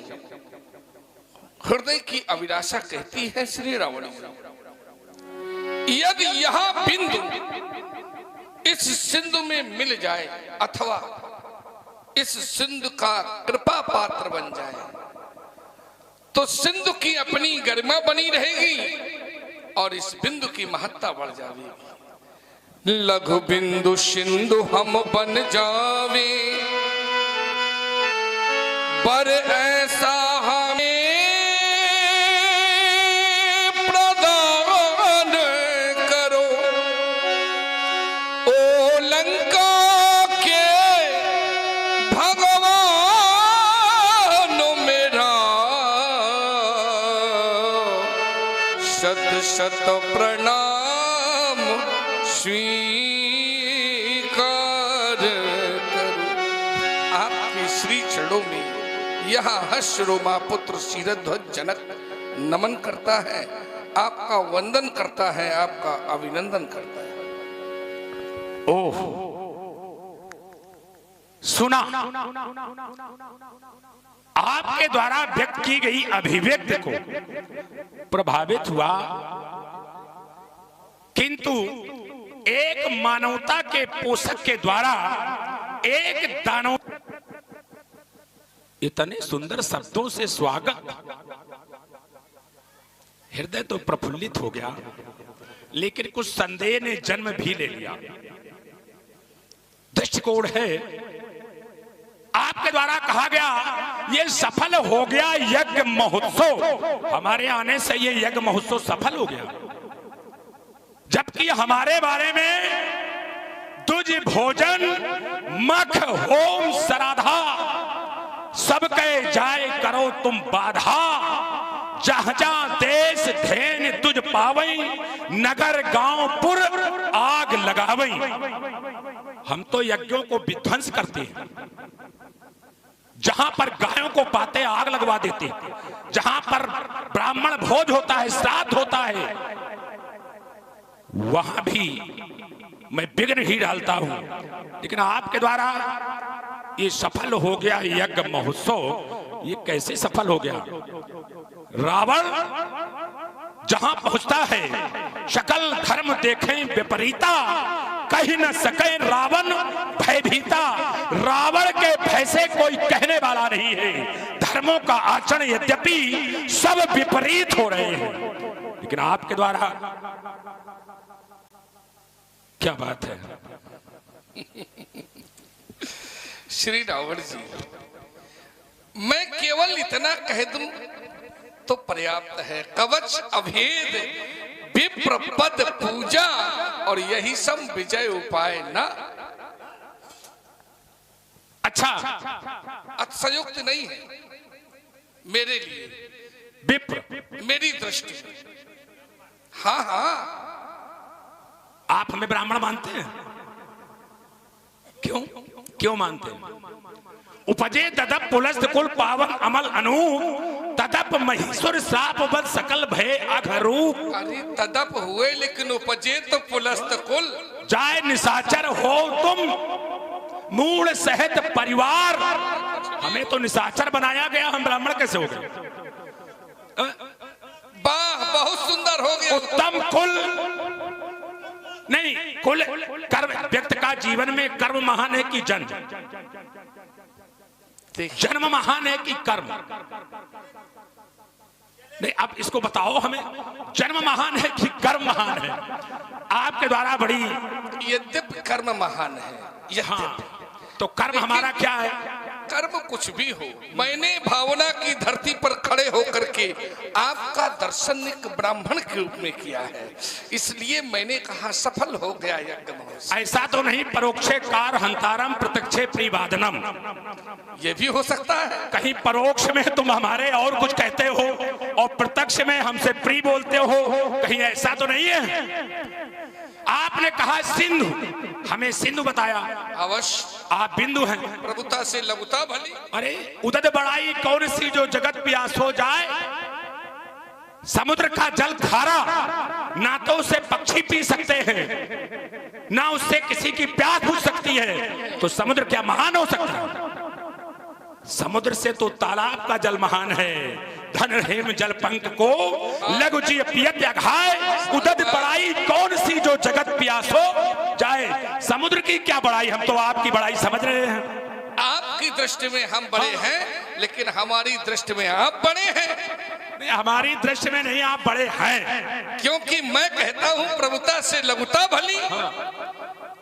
S4: हृदय की अभिलाषा कहती है श्री रावण, यदि यह बिंदु इस सिंधु में मिल जाए अथवा इस सिंधु का कृपा पात्र बन जाए तो सिंधु की अपनी गरिमा बनी रहेगी और इस बिंदु की महत्ता बढ़ जाएगी। लघु बिंदु सिंधु हम बन जावे पर ऐसा हमें प्रदान करो ओ लंका के भगवान मेरा शत शत प्रणाम स्वीकार करो। आपके श्री चरणों में यह हर्षरोमा पुत्र शीरध्वज जनक नमन करता है, आपका वंदन करता है, आपका अभिनंदन करता है।
S2: ओह, सुना आपके द्वारा व्यक्त की गई अभिव्यक्ति को प्रभावित हुआ, किंतु एक मानवता के पोषक के द्वारा एक दानव इतने सुंदर शब्दों से स्वागत, हृदय तो प्रफुल्लित हो गया, लेकिन कुछ संदेह ने जन्म भी ले लिया। दृष्टिकोण है, आपके द्वारा कहा गया ये सफल हो गया यज्ञ महोत्सव, हमारे आने से ये यज्ञ महोत्सव सफल हो गया, जबकि हमारे बारे में तुझ भोजन मख होम सराधा सब कहे जाए करो तुम बाधा, जहां जहां देश धेन तुझ पावई नगर गांव पुर आग लगावई। हम तो यज्ञों को विध्वंस करते हैं, जहां पर गायों को पाते आग लगवा देते हैं, जहां पर ब्राह्मण भोज होता है, श्राद्ध होता है, वहां भी मैं विघ्न ही डालता हूं। लेकिन आपके द्वारा ये सफल हो गया यज्ञ महोत्सव, ये कैसे सफल हो गया? रावण जहां पहुंचता है शकल धर्म देखें विपरीता, कहीं न सके रावण भयभीता। रावण के भय से कोई कहने वाला नहीं है, धर्मों का आचरण यद्यपि सब विपरीत हो रहे हैं, लेकिन आपके द्वारा क्या बात है।
S4: श्री रावण जी, मैं केवल इतना कह दूं तो पर्याप्त है। कवच अभेद विप्र पद पूजा और यही सब विजय उपाय ना।
S2: अच्छा,
S4: अतिशयोक्त नहीं है मेरे लिए,
S2: विप्र
S4: मेरी दृष्टि। हाँ हाँ,
S2: आप हमें ब्राह्मण मानते हैं? क्यों क्यों मानते हैं? उपजे तदप पुलस्त कुल पावन अमल अनु तदप महेश्वर श्राप बद सकल भय अघरूप।
S4: अरे तदप हुए लेकिन उपजे तो पुलस्त कुल।
S2: जाए निशाचर हो तुम मूल सहित परिवार। हमें तो निशाचर बनाया गया, हम ब्राह्मण कैसे हो गए?
S4: वाह, बहुत सुंदर हो गया।
S2: उत्तम कुल नहीं, कुल कर्म व्यक्ति का जीवन में कर्म महान है कि जन्म? जन्म महान है कि कर्म? नहीं, अब इसको बताओ हमें, जन्म महान है कि कर्म महान है? आपके द्वारा बड़ी
S4: यद्यपि कर्म महान है,
S2: हाँ, तो कर्म हमारा क्या है?
S4: कर्म कुछ भी हो, मैंने भावना की धरती पर खड़े होकर के आपका दर्शन एक ब्राह्मण के रूप में किया है, इसलिए मैंने कहा सफल हो गया यज्ञ महोत्सव।
S2: ऐसा तो नहीं परोक्षे कार हंतारम प्रत्यक्षे प्रिवादनम,
S4: ये भी हो सकता है।
S2: कहीं परोक्ष में तुम हमारे और कुछ कहते हो और प्रत्यक्ष में हमसे प्री बोलते हो, कहीं ऐसा तो नहीं है? आपने कहा सिंधु, हमें सिंधु बताया,
S4: अवश्य
S2: आप बिंदु हैं।
S4: प्रभुता से लघुता भली।
S2: अरे उदद बड़ाई कौन सी जो जगत प्यास हो जाए, समुद्र का जल खारा, ना तो उसे पक्षी पी सकते हैं ना उससे किसी की प्यास बुझ सकती है, तो समुद्र क्या महान हो सकता है? समुद्र से तो तालाब का जल महान है। धन हेम जल पंख को लघु जी पियत अघाय, उदद बड़ाई कौन प्यासो जाए। समुद्र की क्या बड़ाई, हम तो आपकी बड़ाई समझ रहे हैं।
S4: आपकी दृष्टि में हम बड़े हैं, लेकिन हमारी दृष्टि में आप बड़े हैं।
S2: नहीं, हमारी दृष्टि में नहीं, आप बड़े हैं।
S4: क्योंकि मैं कहता हूं प्रभुता से लघुता भली,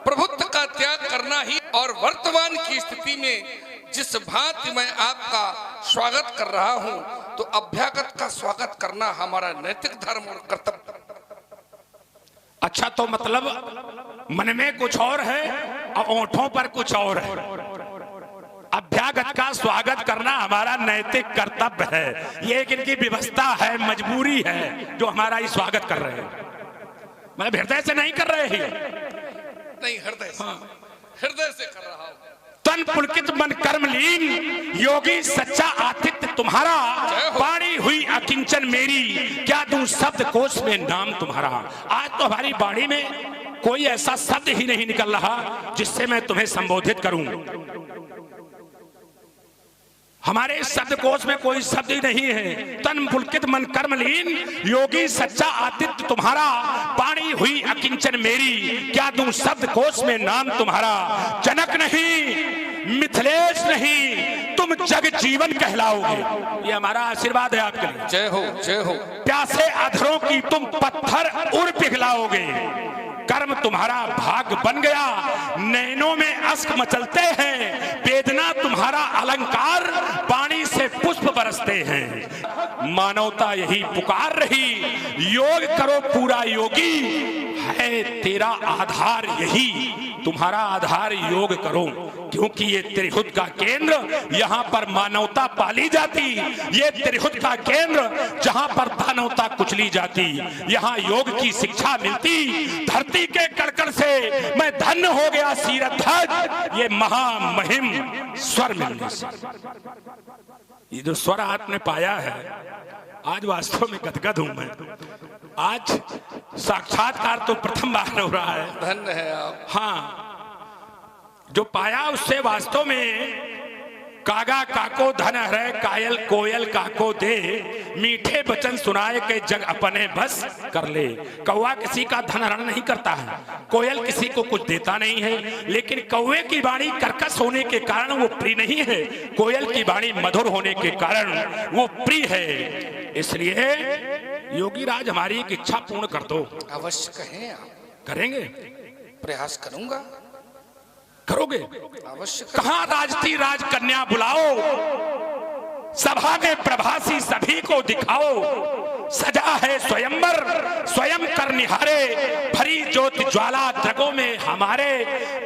S4: प्रभुत्व का त्याग करना ही। और वर्तमान की स्थिति में जिस भांति मैं आपका स्वागत कर रहा हूं, तो अभ्यागत का स्वागत करना हमारा नैतिक धर्म और कर्तव्य।
S2: अच्छा, तो मतलब मन में कुछ और है और ओंठों पर कुछ और है। अभ्यागत का स्वागत करना हमारा नैतिक कर्तव्य है, ये एक इनकी व्यवस्था है, मजबूरी है जो हमारा ही स्वागत कर रहे हैं। मतलब हृदय से नहीं कर रहे हैं,
S4: नहीं हृदय से, हृदय से कर रहा हूं।
S2: तन पुलकित मन कर्मलीन, योगी सच्चा आतिथ्य तुम्हारा, बाणी हुई अकिंचन मेरी, क्या दूं शब्द कोश में नाम तुम्हारा। आज तो हमारी बाणी में कोई ऐसा शब्द ही नहीं निकल रहा जिससे मैं तुम्हें संबोधित करूं। हमारे शब्दकोश में कोई शब्द ही नहीं है। तन पुलकित मन कर्मलीन, योगी सच्चा आतिथ्य तुम्हारा, पानी हुई अकिंचन मेरी, क्या दूं शब्दकोश में नाम तुम्हारा। जनक नहीं, मिथिलेश नहीं, तुम जग जीवन कहलाओगे। ये हमारा आशीर्वाद है आपके लिए।
S4: जय हो, जय हो।
S2: प्यासे अधरों की तुम पत्थर उड़ पिघलाओगे, कर्म तुम्हारा भाग बन गया, नैनों में अश्क मचलते हैं, वेदना तुम्हारा अलंकार, पानी से पुष्प बरसते हैं। मानवता यही पुकार रही, योग करो पूरा योगी, है तेरा आधार यही, तुम्हारा आधार योग करो। क्योंकि ये त्रिहुत का केंद्र, यहाँ पर मानवता पाली जाती, ये त्रिहुत का केंद्र जहाँ पर दानवता कुचली जाती, यहाँ योग की शिक्षा मिलती। धरती के कड़कड़ से मैं धन्य हो गया सीरध्वज, ये महामहिम स्वर मिलने से। ये जो स्वर आपने पाया है, आज वास्तव में गदगद हूं मैं। आज साक्षात्कार तो प्रथम बार हो रहा है।
S4: धन्य है आप।
S2: हाँ, जो पाया उससे वास्तव में कागा काको धन हरे, कायल कोयल काको दे, मीठे वचन सुनाए के जग अपने बस कर ले। कौवा किसी का धन हरण नहीं करता है, कोयल किसी को कुछ देता नहीं है, लेकिन कौवे की वाणी कर्कश होने के कारण वो प्रिय नहीं है, कोयल की वाणी मधुर होने के कारण वो प्रिय है। इसलिए योगी राज हमारी एक इच्छा पूर्ण कर दो।
S4: अवश्य कहें आप।
S2: करेंगे,
S4: प्रयास करूंगा।
S2: करोगे?
S4: अवश्य।
S2: कहां राजती राजकन्या बुलाओ, सभा में प्रभासी सभी को दिखाओ, सजा है स्वयंवर स्वयं कर निहारे, भरी ज्योत ज्वाला द्रगों में हमारे,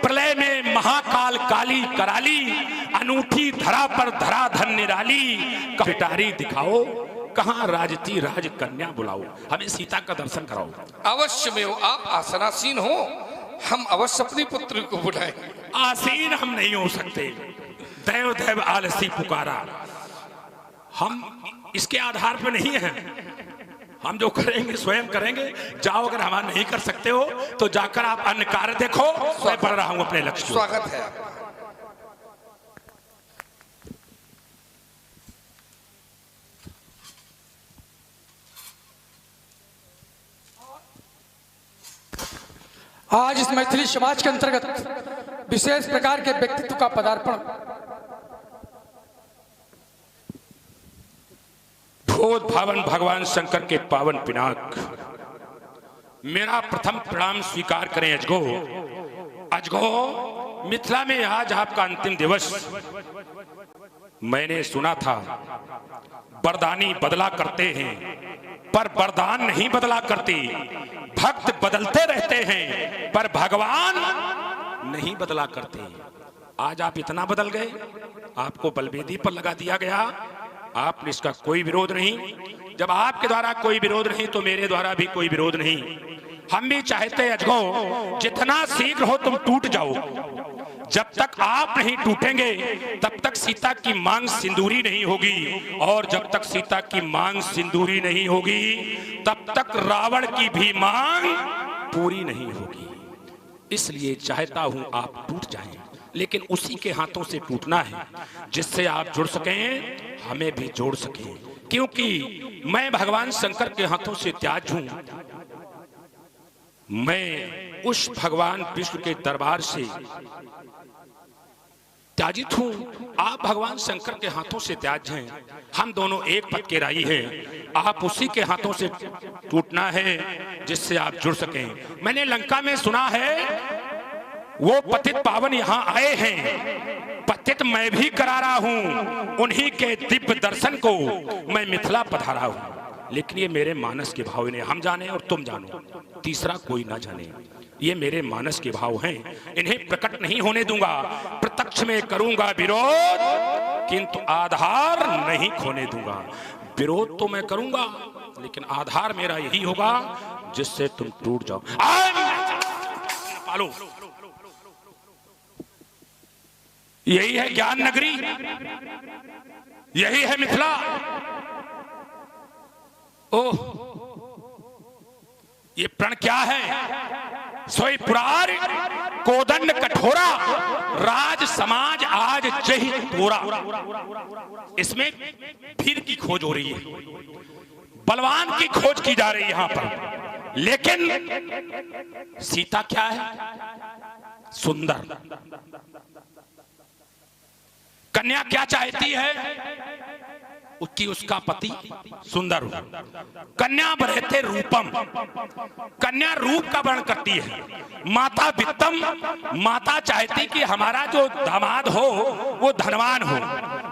S2: प्रलय में महाकाल काली कराली, अनूठी धरा पर धरा धन निराली, पिटारी दिखाओ, कहां राजती राजकन्या बुलाओ, हमें सीता का दर्शन कराओ।
S4: अवश्य में आप आसनासीन हो, हम अवश्य अपनी पुत्री को बुलाएंगे।
S2: आसीन हम नहीं हो सकते, दैव दैव आलसी पुकारा, हम इसके आधार पर नहीं हैं। हम जो करेंगे स्वयं करेंगे। जाओ, अगर हमारा नहीं कर सकते हो तो जाकर आप अन्य कार्य देखो, मैं बढ़ रहा हूं अपने लक्ष्य।
S4: स्वागत है आपका।
S3: आज इस मैथिली समाज के अंतर्गत विशेष प्रकार के व्यक्तित्व का पदार्पण।
S2: भोज भावन भगवान शंकर के पावन पिनाक, मेरा प्रथम प्रणाम स्वीकार करें अजगो। अजगो, मिथिला में आज आपका अंतिम दिवस। मैंने सुना था वरदानी बदला करते हैं, पर वरदान नहीं बदला करते। भक्त बदलते रहते हैं, पर भगवान नहीं बदला करते। आज आप इतना बदल गए, आपको बलवेदी पर लगा दिया गया, आपने इसका कोई विरोध नहीं। जब आपके द्वारा कोई विरोध नहीं तो मेरे द्वारा भी कोई विरोध नहीं। हम भी चाहते अजगो, जितना शीघ्र हो तुम टूट जाओ। जब तक आप नहीं टूटेंगे तब तक सीता की मांग सिंदूरी नहीं होगी, और जब तक सीता की मांग सिंदूरी नहीं होगी तब तक रावण की भी मांग पूरी नहीं होगी। इसलिए चाहता हूं आप टूट जाएं, लेकिन उसी के हाथों से टूटना है जिससे आप जुड़ सकें, हमें भी जोड़ सकें। क्योंकि मैं भगवान शंकर के हाथों से त्याज हूं। मैं उस भगवान विष्णु के दरबार से त्याजित हूं, आप भगवान शंकर के हाथों से त्याज हैं। हम दोनों एक पद के राही हैं, आप उसी के हाथों से टूटना है जिससे आप जुड़ सकें। मैंने लंका में सुना है वो पतित पावन यहाँ आए हैं, पतित मैं भी करा रहा हूं, उन्हीं के दिव्य दर्शन को मैं मिथिला पधारा हूं। लेकिन ये मेरे मानस के भाव, इन्हें हम जाने और तुम जानो, तीसरा कोई ना जाने। ये मेरे मानस के भाव हैं, इन्हें प्रकट नहीं होने दूंगा। प्रत्यक्ष में करूंगा विरोध, किंतु आधार नहीं खोने दूंगा। विरोध तो मैं करूंगा, लेकिन आधार मेरा यही होगा जिससे तुम टूट जाओ। पालो, यही है ज्ञान नगरी, यही है मिथिला। ओह, ये प्रण क्या है? सोई पुरार कोदंड कठोरा, राज समाज आज जही तोरा। इसमें फिर की खोज हो रही है, बलवान की खोज की जा रही है यहां पर। लेकिन सीता क्या है? सुंदर। कन्या क्या चाहती है? उसकी उसका पति सुंदर हो। कन्या बरहते रूपम, कन्या रूप का वर्ण करती है। माता वित्तम, माता चाहती कि हमारा जो दामाद हो वो धनवान हो।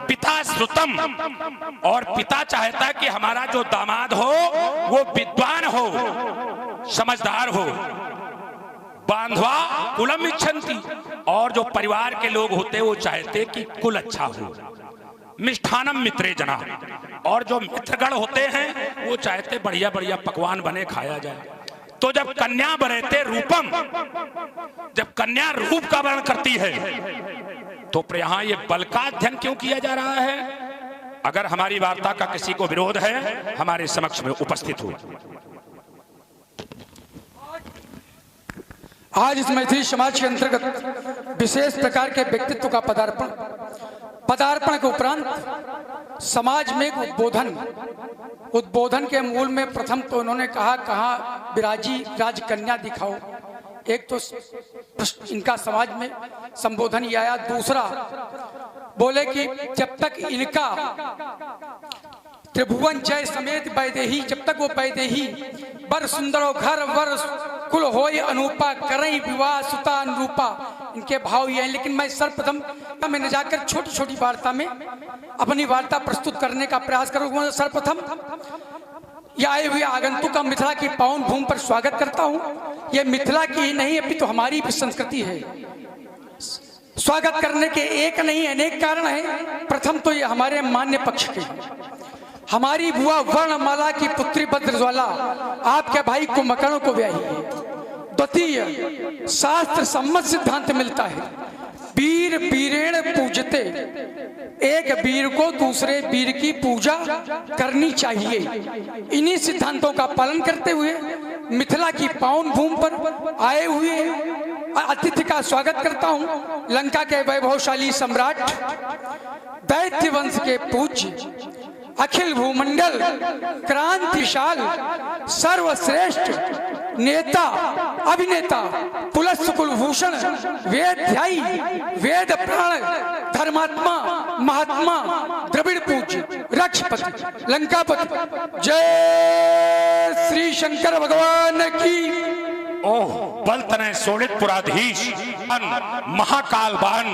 S2: पिता श्रुतम, और पिता चाहता कि हमारा जो दामाद हो वो विद्वान हो, समझदार हो। बांधवा कुलम इच्छन्ति, और जो परिवार के लोग होते वो चाहते कि कुल अच्छा हो। मिष्ठानम मित्रे जना, और जो मित्रगण होते हैं वो चाहते बढ़िया बढ़िया पकवान बने खाया जाए। तो जब कन्या बरहते रूपम, जब कन्या रूप का वर्ण करती है, तो फिर यहां ये बल का अध्ययन क्यों किया जा रहा है? अगर हमारी वार्ता का किसी को विरोध है, हमारे समक्ष में उपस्थित हो।
S3: आज इस मैथिली समाज के अंतर्गत विशेष प्रकार के व्यक्तित्व का पदार्पण के उपरांत समाज में उद्बोधन के मूल में प्रथम तो उन्होंने कहा विराजी राजकन्या दिखाओ। एक तो इनका समाज में संबोधन ये आया। दूसरा बोले कि जब तक इनका त्रिभुवन जय समेत वैदेही, जब तक वो वैदेही बर सुंदरो घर वर कुल होय अनुपा करई विवाह सुता अनुरूपा, इनके भाव ये हैं। लेकिन मैं सर्वप्रथम मैंने जाकर छोटी छोटी वार्ता में अपनी वार्ता प्रस्तुत करने का प्रयास करूंगा। सर्वप्रथम ये आए हुए आगंतुक का मिथिला की पावन भूमि पर स्वागत करता हूं। ये मिथिला की ही नहीं अभी तो हमारी भी संस्कृति है। स्वागत करने के एक नहीं अनेक कारण है। प्रथम तो ये हमारे मान्य पक्ष के, हमारी बुआ वर्णमाला की पुत्री भद्रज्वाला आपके भाई कुंभकर्ण को ब्याही है। द्वितीय, शास्त्र सम्मत सिद्धांत मिलता है, वीर वीरेण पूजते, एक वीर को दूसरे वीर की पूजा करनी चाहिए। इन्हीं सिद्धांतों का पालन करते हुए मिथिला की पावन भूमि पर आए हुए अतिथि का स्वागत करता हूं। लंका के वैभवशाली सम्राट, दैत्य वंश के पूज्य, अखिल भूमंडल क्रांतिशाल, सर्वश्रेष्ठ नेता, अभिनेता, पुलस्त्य कुलभूषण, वेदध्यायी, वेद प्राण, धर्मात्मा, महात्मा, द्रविड़ पूज्य, रक्षपति, लंकापति, जय श्री शंकर भगवान की।
S2: ओह, बल तनय सोनित पुराधीश, महाकाल बान,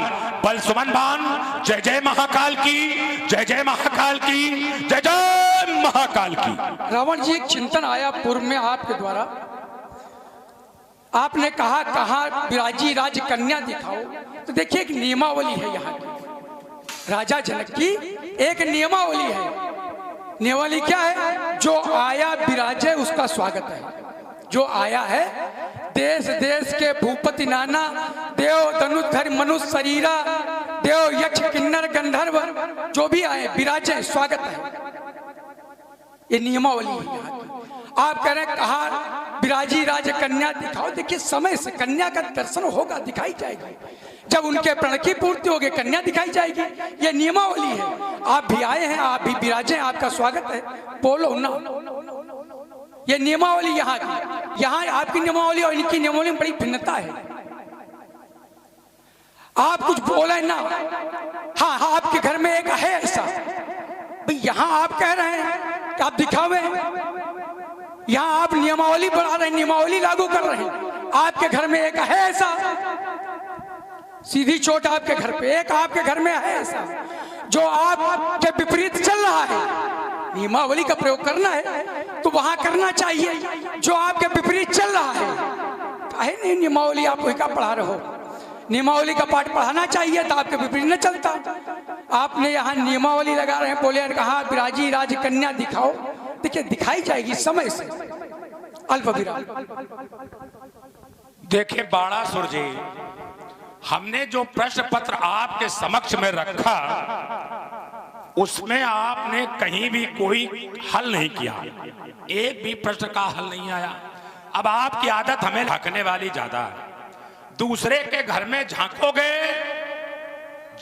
S2: बल सुमन बान, जय जय महाकाल की, जय जय महाकाल की, जय जय महाकाल की।
S3: रावण जी, एक चिंतन आया पूर्व में आपके द्वारा। आपने कहा विराजी राजकन्या दिखाओ। तो देखिए एक नियमावली है यहाँ की, राजा जनक की एक नियमावली है। नियमावली क्या है? जो आया विराजे उसका स्वागत है। जो आया है, देश देश के भूपति नाना, देव धनुधर मनुष्य शरीरा, देव यक्ष किन्नर गंधर्व, जो भी आए विराजे स्वागत है। ये नियमावली है यहाँ की। आप कह रहे हैं कहा विराजी राजकन्या दिखाओ। देखिए समय से कन्या का दर्शन होगा, दिखाई जाएगी। जब उनके प्रण की पूर्ति होगी कन्या दिखाई जाएगी। ये नियमावली है। आप भी आए हैं, आप भी विराजे, आपका स्वागत है। बोलो ना। ये नियमावली यहाँ की, यहाँ आपकी नियमावली और इनकी नियमावली में बड़ी भिन्नता है। आप कुछ बोले ना, हाँ हाँ आपके घर में एक है ऐसा, भाई यहाँ आप कह रहे हैं कि आप दिखावे, यहाँ आप नियमावली बढ़ा रहे हैं, नियमावली लागू कर रहे हैं। आपके घर में एक है ऐसा, सीधी चोट आपके घर पे, एक आपके घर में है ऐसा जो आपके विपरीत चल रहा है। नियमावली का प्रयोग करना है तो वहां करना चाहिए, जो आपके विपरीत चल रहा है काहे नहीं नियमावली आप वही का पढ़ा रहे हो। नियमावली का पाठ पढ़ाना चाहिए तो आपके विपरीत न चलता। आपने यहाँ नियमावली लगा रहे हैं, बोले कहा विराजी राज कन्या दिखाओ, देखिए दिखाई जाएगी समय से। अल्प विराम।
S2: देखिए बाणासुर जी, हमने जो प्रश्न पत्र आपके समक्ष में रखा उसमें आपने कहीं भी कोई हल नहीं किया, एक भी प्रश्न का हल नहीं आया। अब आपकी आदत हमें झांकने वाली ज्यादा है, दूसरे के घर में झांकोगे,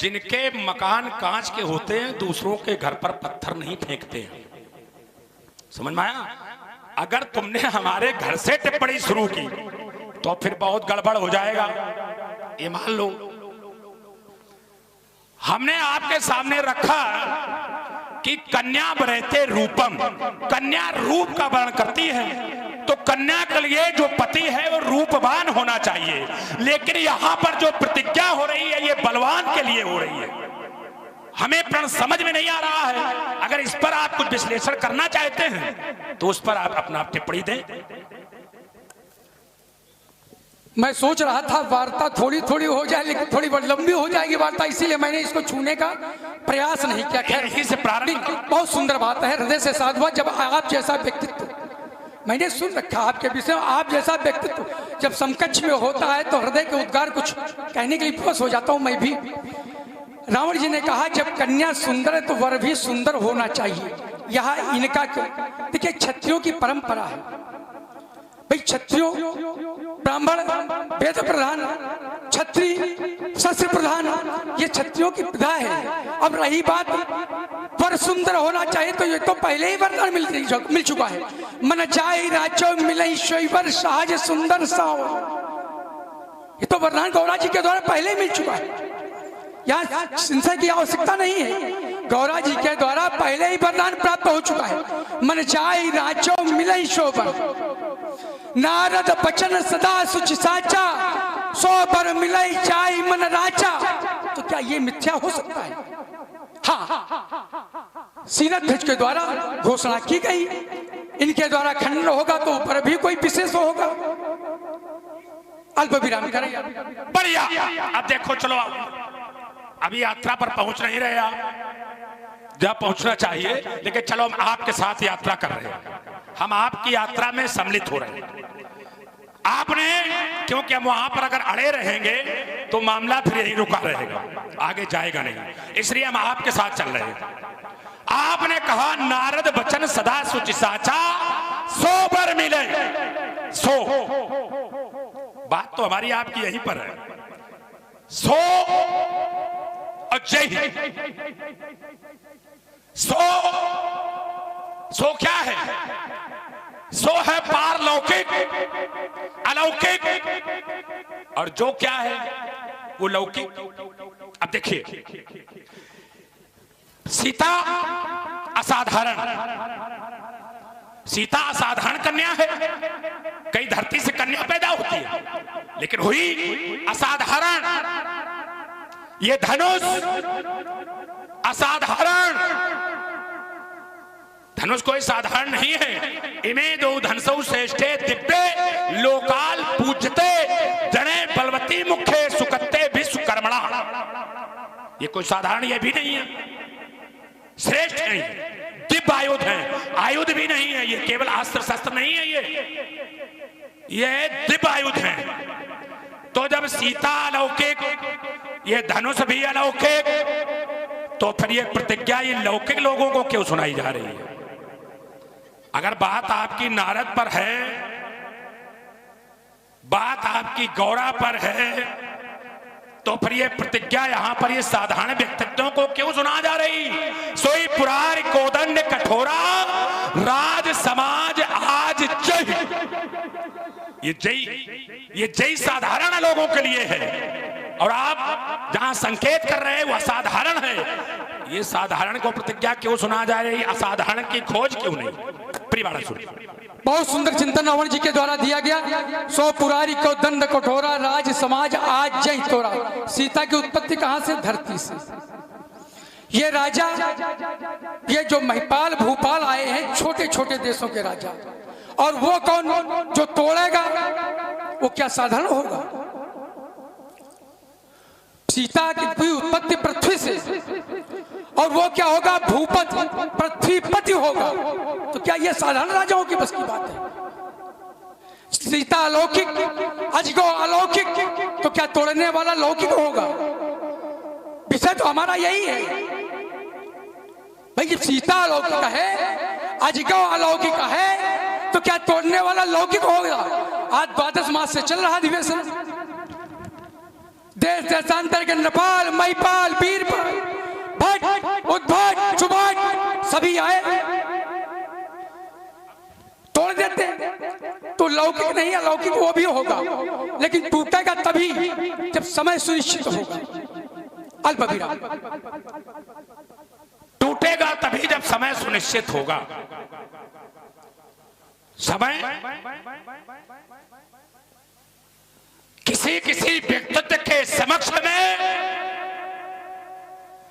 S2: जिनके मकान कांच के होते हैं दूसरों के घर पर पत्थर नहीं फेंकते हैं, समझ में आया। अगर तुमने हमारे घर से टिप्पणी शुरू की तो फिर बहुत गड़बड़ हो जाएगा, ये मान लो। हमने आपके सामने रखा कि कन्या वरते रूपम, कन्या रूप का वर्णन करती है, तो कन्या के लिए जो पति है वो रूपवान होना चाहिए, लेकिन यहां पर जो प्रतिज्ञा हो रही है ये बलवान के लिए हो रही है। हमें प्रण समझ में नहीं आ रहा है। अगर इस पर आप कुछ विश्लेषण करना चाहते हैं तो उस पर आप अपना टिप्पणी दें।
S3: मैं सोच रहा था वार्ता थोड़ी थोड़ी हो जाए, लेकिन थोड़ी बड़ी लंबी हो जाएगी वार्ता, इसीलिए मैंने इसको छूने का प्रयास नहीं किया। खैर
S2: यहीं से प्रारंभ।
S3: बहुत सुंदर बात है, हृदय से साधुवाद। जब आप जैसा व्यक्तित्व मैंने सुन रखा आपके विषय में, आप जैसा व्यक्तित्व जब समकक्ष में होता है तो हृदय के उद्गार कुछ कहने के लिए विवश हो जाता हूं मैं भी। रावण जी ने कहा जब कन्या सुंदर है तो वर भी सुंदर होना चाहिए। यहाँ इनका क्यों? देखिए क्षत्रियों की परंपरा है भाई, क्षत्रियो ब्राह्मण वेद प्रधान, क्षत्रिय शस्त्र प्रधान, ये क्षत्रियों की विधा है। अब रही बात पर सुंदर होना चाहिए, तो ये तो पहले ही वरदान मिल चुका है। मन जाए राजो मिले शोइवर सहज सुंदर साव, ये तो वरदान गौरा जी के द्वारा पहले ही मिल चुका है, यहाँ संशय की आवश्यकता नहीं है। गौरा जी के द्वारा पहले ही वरदान प्राप्त हो चुका है। मन जाए राजो मिले शोभर, नारद बचन सदा सुच साचा, सोबर मिलई चाय मन राजा। तो क्या ये मिथ्या हो सकता है? हाँ, सीरत ध्वज के द्वारा घोषणा की गई, इनके द्वारा खंडन होगा तो ऊपर भी कोई विशेष होगा। अल्प विराम करें।
S2: बढ़िया। अब देखो चलो, अभी यात्रा पर पहुंच नहीं रहे आप, जब पहुंचना चाहिए, लेकिन चलो हम आपके साथ यात्रा कर रहे हैं, हम आपकी यात्रा में सम्मिलित हो रहे हैं। आपने, क्योंकि हम वहां पर अगर अड़े रहेंगे तो मामला फिर यही रुका रहेगा, आगे जाएगा नहीं, इसलिए हम आपके साथ चल रहे हैं। आपने कहा नारद बचन सदा सुचि साचा, सोबर मिले। सो बात तो हमारी आपकी यहीं पर है। सो और जय। सो क्या है? सो है पारलौकिक, अलौकिक, और जो क्या है वो लौकिक। अब देखिए, सीता असाधारण, सीता असाधारण कन्या है। कई धरती से कन्या पैदा होती है, लेकिन हुई असाधारण। ये धनुष असाधारण, धनुष कोई साधारण नहीं है। इमे दो धनसौ श्रेष्ठे दिव्य लोकाल पूजते, जने बलवती मुखे सुकते विश्वकर्मणा। ये कोई साधारण ये भी नहीं है, श्रेष्ठ नहीं, दिव्य आयुध है। आयुध भी नहीं है ये, केवल अस्त्र शस्त्र नहीं है ये दिव्य आयुध है। तो जब सीता अलौकिक, ये धनुष भी अलौकिक, तो फिर ये प्रतिज्ञा ये लौकिक लोगों को क्यों सुनाई जा रही है? अगर बात आपकी नारद पर है, बात आपकी गौरा पर है, तो फिर ये प्रतिज्ञा यहां पर ये साधारण व्यक्तित्वों को क्यों सुना जा रही? सोई पुरार कोदंड कठोरा, राज समाज आज ये जय साधारण लोगों के लिए है, और आप जहां संकेत कर रहे हैं वो असाधारण है। ये साधारण को प्रतिज्ञा क्यों सुना जा रही, असाधारण की खोज क्यों नहीं? प्रियवाड़ा सुन।
S3: बहुत सुंदर चिंतन रावण जी के द्वारा दिया गया। सो पुरारी को दंड कठोरा, राज समाज आज जय तोरा। सीता की उत्पत्ति कहां से? धरती से। ये राजा, ये जो महिपाल भूपाल आए हैं, छोटे छोटे देशों के राजा, और वो कौन जो तोड़ेगा? वो क्या साधारण होगा? सीता की उत्पत्ति पृथ्वी से, और वो क्या होगा? भूपति, पृथ्वीपति होगा। तो क्या ये साधारण राजाओं की बस की बात है? सीता अलौकिक, अजगो अलौकिक, तो क्या तोड़ने वाला लौकिक होगा? विषय तो हमारा यही है भाई, जब सीता अलौकिक है, अजगो अलौकिक है, तो क्या तोड़ने वाला लौकिक होगा? आज 12 मास से चल रहा अधिवेशन, देश देशांतर के नेपाल, महिपाल, वीरपाल, भट्ट, उद्भट, सुभट सभी आए, तोड़ देते। तो लौकिक नहीं, अलौकिक वो भी होगा, लेकिन टूटेगा तभी जब समय सुनिश्चित होगा। अल्प विराम।
S2: टूटेगा तभी जब समय सुनिश्चित होगा। समय किसी व्यक्तित्व के समक्ष में,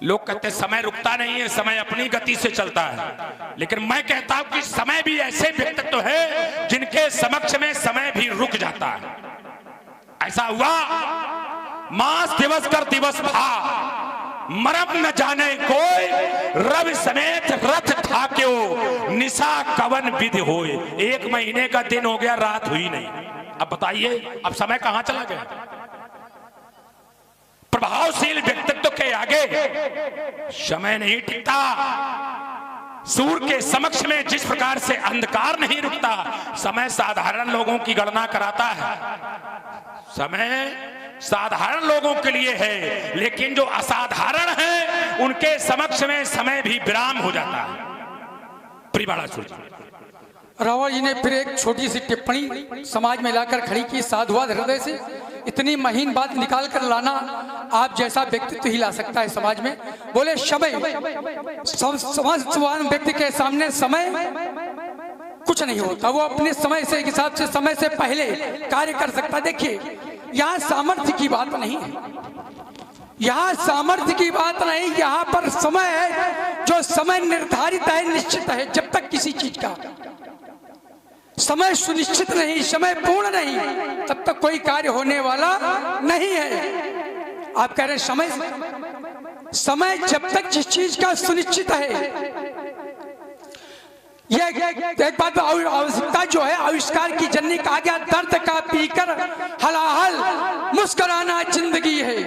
S2: लोग कहते समय रुकता नहीं है, समय अपनी गति से चलता है, लेकिन मैं कहता हूं कि समय भी ऐसे व्यक्तित्व है जिनके समक्ष में समय भी रुक जाता है। ऐसा हुआ, मास दिवस कर दिवस भा, मरम न जाने कोई, रवि समेत रथ था क्यों, निशा कवन विधि होए। 1 महीने का दिन हो गया, रात हुई नहीं। अब बताइए, अब समय कहां चला गया? प्रभावशील व्यक्तित्व के आगे समय नहीं टिकता। सूर्य के समक्ष में जिस प्रकार से अंधकार नहीं रुकता, समय साधारण लोगों की गणना कराता है। समय साधारण लोगों के लिए है, लेकिन जो असाधारण है उनके समक्ष में समय भी विराम हो जाता है। प्रियवाड़ा सूर्य।
S3: रावण जी ने फिर एक छोटी सी टिप्पणी समाज में लाकर खड़ी की, साधुवाद हृदय से। इतनी महीन बात निकाल कर लाना आप जैसा व्यक्तित्व ही ला सकता है समाज में। बोले समय, समाजवान व्यक्ति के सामने समय कुछ नहीं होता, वो अपने समय से हिसाब से समय से पहले कार्य कर सकता। देखिए, यहाँ सामर्थ्य की बात नहीं है, यहाँ सामर्थ्य की बात नहीं, यहाँ पर समय है, जो समय निर्धारित है, निश्चित है। जब तक किसी चीज का समय सुनिश्चित नहीं, समय पूर्ण नहीं, तब तक कोई कार्य होने वाला नहीं है। आप कह रहे हैं समय जब तक जिस चीज का सुनिश्चित है, ये एक बात, आवश्यकता जो है आविष्कार की जननी कहा गया, दर्द का पीकर हलाहल मुस्कुराना जिंदगी है,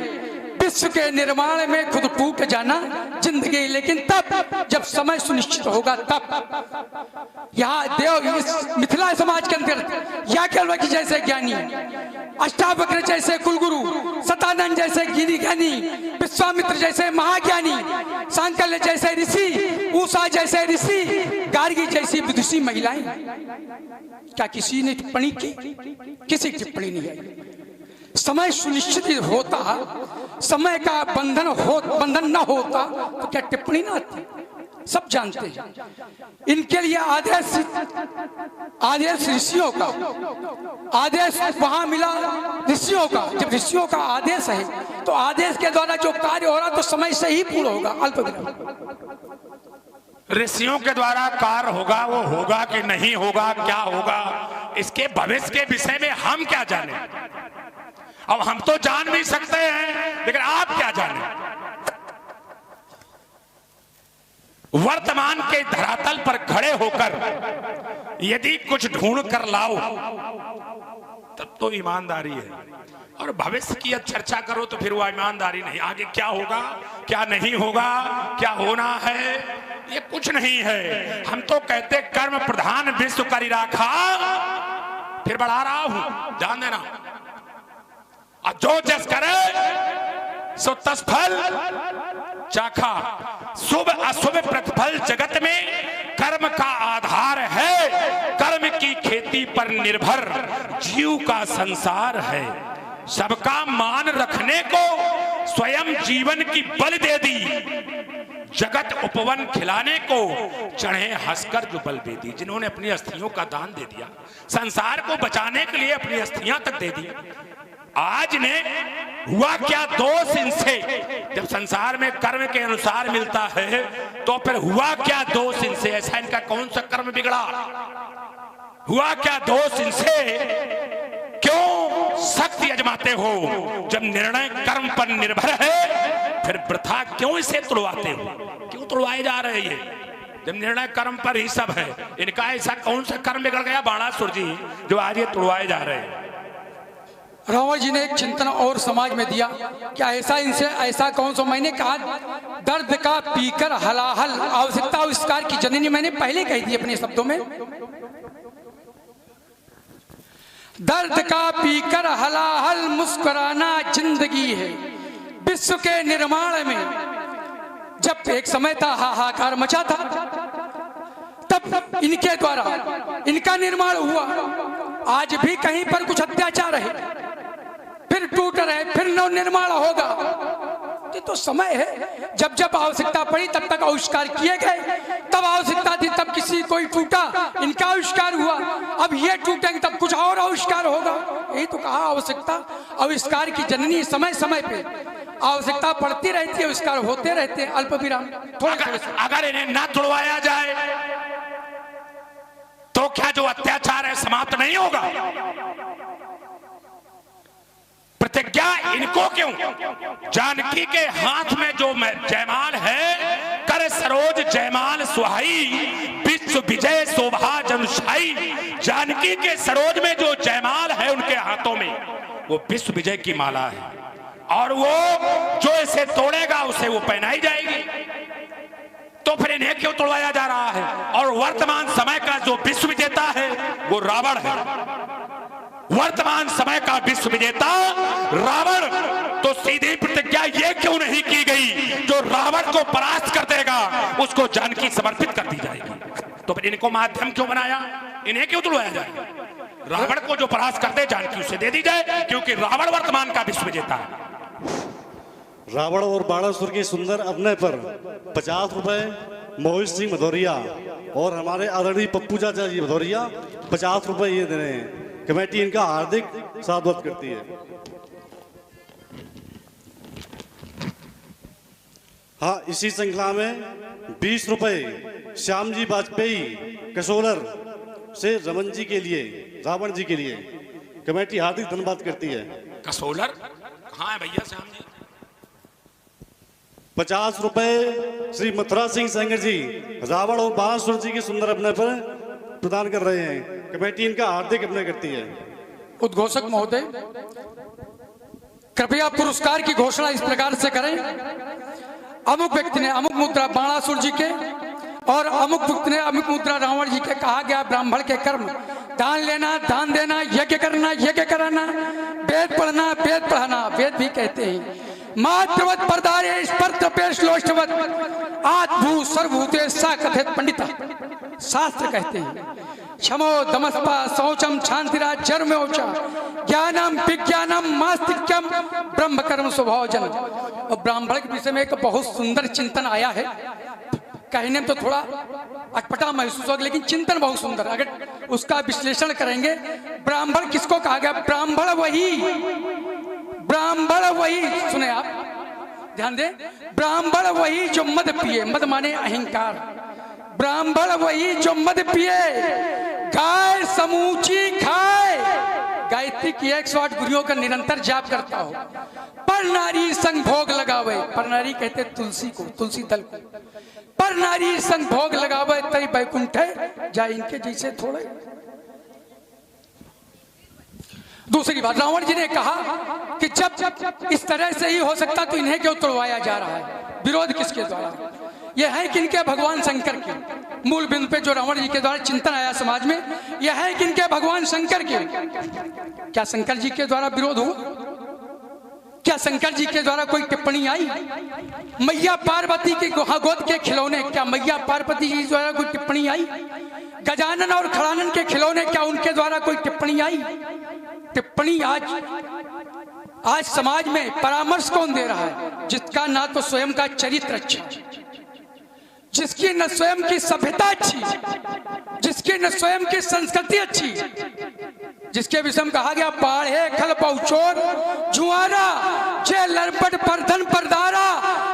S3: विश्व के निर्माण में खुद टूट जाना जिंदगी। लेकिन तब जब समय सुनिश्चित होगा, तब यहाँ देव इस मिथिला समाज के अंदर याज्ञवल्क्य जैसे ज्ञानी, अष्टावक्र जैसे कुलगुरु, सतानंद जैसे गिनी ज्ञानी, विश्वामित्र जैसे महाज्ञानी, सांकल्य जैसे ऋषि, उषा जैसे ऋषि, गार्गी जैसी विदुषी महिलाएं, क्या किसी ने टिप्पणी की? किसी की टिप्पणी नहीं है। समय सुनिश्चित होता, समय का बंधन न होता तो क्या टिप्पणी ना आती? सब जानते हैं। इनके लिए आदेश ऋषियों का, आदेश वहां मिला ऋषियों का। जब ऋषियों का आदेश है तो आदेश के द्वारा जो कार्य हो रहा तो समय से ही पूर्ण होगा। अल्प
S2: ऋषियों के द्वारा कार्य होगा, वो होगा कि नहीं होगा, क्या होगा, इसके भविष्य के विषय में हम क्या जाने? अब हम तो जान भी सकते हैं, लेकिन आप क्या जाने? वर्तमान के धरातल पर खड़े होकर यदि कुछ ढूंढ कर लाओ तब तो ईमानदारी है, और भविष्य की चर्चा करो तो फिर वो ईमानदारी नहीं। आगे क्या होगा, क्या नहीं होगा, क्या होना है, ये कुछ नहीं है। हम तो कहते कर्म प्रधान विश्व करी राखा, फिर बढ़ा रहा हूं, ध्यान देना। जो जस करे सो तस फल चाखा। शुभ अशुभ प्रतिफल जगत में कर्म का आधार है। कर्म की खेती खेती पर निर्भर जीव का संसार है। सबका मान रखने को स्वयं जीवन की बलि दे दी, जगत उपवन खिलाने को चढ़े हंसकर जो बल दे दी। जिन्होंने अपनी अस्थियों का दान दे दिया, संसार को बचाने के लिए अपनी अस्थियां तक दे दी, आज ने हुआ क्या दोष इनसे? जब संसार में कर्म के अनुसार मिलता है तो फिर हुआ क्या दोष इनसे? ऐसा इनका कौन सा कर्म बिगड़ा? हुआ क्या दोष इनसे? क्यों शक्ति अजमाते हो? जब निर्णय कर्म पर निर्भर है फिर वृथा क्यों इसे तुड़वाते हो? क्यों तुड़वाए जा रहे ये? जब निर्णय कर्म पर ही सब है, इनका ऐसा कौन सा कर्म बिगड़ गया बाणासुर जी जो आज ये तुड़वाए जा रहे हैं?
S3: रावण जी ने एक चिंतन और समाज में दिया, क्या ऐसा इनसे ऐसा कौन सा? मैंने कहा दर्द का पीकर हलाहल आवश्यकता आविष्कार की जननी, मैंने पहले कही थी अपने शब्दों में। दर्द का पीकर हलाहल मुस्कुराना जिंदगी है। विश्व के निर्माण में जब एक समय था हाहाकार मचा था, तब इनके द्वारा इनका निर्माण हुआ। आज भी कहीं पर कुछ अत्याचार है, फिर टूट रहे, फिर नव निर्माण होगा। ये तो समय है, जब जब आवश्यकता पड़ी तब तक आविष्कार किए गए। तब आवश्यकता थी तब किसी कोई टूटा, इनका आविष्कार हुआ। अब ये टूटेंगे तब कुछ और आविष्कार होगा। यही तो कहा आवश्यकता आविष्कार की जननी। समय समय पे आवश्यकता पड़ती रहती है, आविष्कार होते रहते हैं। अल्प विराम
S2: अगर इन्हें ना तुड़वाया जाए तो क्या जो अत्याचार है समाप्त नहीं होगा? प्रतिज्ञा इनको क्यों? जानकी के हाथ में जो जयमाल है, कर सरोज जयमाल सुहाई, विश्व विजय शोभा जनुषाई। जानकी के सरोज में जो जयमाल है उनके हाथों में, वो विश्व विजय की माला है, और वो जो इसे तोड़ेगा उसे वो पहनाई जाएगी। तो फिर इन्हें क्यों तोड़वाया जा रहा है? और वर्तमान समय का जो विश्व विजेता है वो रावण है। वर्तमान समय का विश्व विजेता रावण। तो सीधी प्रतिज्ञा ये क्यों नहीं की गई जो रावण को परास्त कर देगा उसको जानकी समर्पित कर दी जाएगी? तो फिर इनको माध्यम क्यों बनाया? इन्हें क्यों तुड़वाया जाए? रावण को जो परास्त कर दे जानकी उसे दे दी जाए, क्योंकि रावण वर्तमान का विश्व विजेता है।
S5: रावण और बाणासुर के सुंदर अभिनय पर 50 रुपए मोहित सिंह भदौरिया और हमारे आदरणीय पप्पू चाचा जी भदौरिया 50 रुपए ये दे रहे हैं। कमेटी इनका हार्दिक स्वागत करती है। हाँ, इसी श्रृंखला में 20 रुपए श्याम जी वाजपेयी कसोलर से रमन जी के लिए, रावण जी के लिए कमेटी हार्दिक धन्यवाद करती है।
S2: कसोलर कहाँ है भैया? श्याम जी
S5: 50 रुपए श्री मथुरा सिंह सेंगर जी रावण और बाणासुर जी के सुंदर अभिनय पर प्रदान कर रहे हैं। कमेटी इनका हार्दिक अभिनय करती है।
S3: उद्घोषक महोदय, कृपया पुरस्कार की घोषणा इस प्रकार से करें। अमुक व्यक्ति ने अमुक मुद्रा बाणासुर जी के और अमुक व्यक्ति ने अमुक मुद्रा रावण जी के। कहा गया ब्राह्मण के कर्म दान लेना, दान देना, यज्ञ करना, यज्ञ कराना, वेद पढ़ना, वेद पढ़ाना। वेद भी कहते हैं मातृवत परदारे स्पर्तपेशलोष्टवत आत्भू सर्वभूते सा कथित पंडिता। शास्त्र कहते हैं क्षमो दमस्पा शौचम शांतिराज जर्मोचा ज्ञानम विज्ञानम मास्तिक्यम ब्रह्म कर्म स्वभावजन। और ब्राह्मण के विषय में एक बहुत सुंदर चिंतन आया है। कहने में तो थोड़ा अटपटा महसूस होगा, लेकिन चिंतन बहुत सुंदर। अगर उसका विश्लेषण करेंगे, ब्राह्मण किसको कहा गया? ब्राह्मण वही, सुने आप ध्यान दें, ब्राह्मण वही जो मद पिए। मद माने अहंकार। ब्राह्मण वही जो मद पिए, गाय समूची खाए। गायत्री की 108 गुरियों का निरंतर जाप करता हो। पर नारी संग भोग लगावे। पर नारी कहते तुलसी को, तुलसी दल को। पर नारी संग भोग लगावे तई बैकुंठे जाए इनके जैसे थोड़े। दूसरी बात, रावण जी ने कहा कि जब इस तरह से ही हो सकता तो इन्हें क्यों तोड़वाया जा रहा है? विरोध किसके द्वारा? यह है किनके? भगवान शंकर के। मूल बिंदु पे जो रावण जी के द्वारा चिंतन आया समाज में, यह है किनके? भगवान शंकर के। क्या शंकर जी के द्वारा विरोध हुआ? क्या शंकर जी के द्वारा कोई टिप्पणी आई? मैया पार्वती के गोद के खिलौने, क्या मैया पार्वती जी के द्वारा कोई टिप्पणी आई? गजानन और खड़ानन के खिलौने, क्या उनके द्वारा कोई टिप्पणी आई? टिप्पणी आज समाज में परामर्श कौन दे रहा है? जिसका ना तो स्वयं का चरित्र अच्छा, जिसकी न स्वयं की सभ्यता अच्छी, जिसकी न स्वयं की संस्कृति अच्छी, जिसके विषय में कहा गया बाढ़े खल पहुचोर जुआरा, जे लरपट परधन परदारा,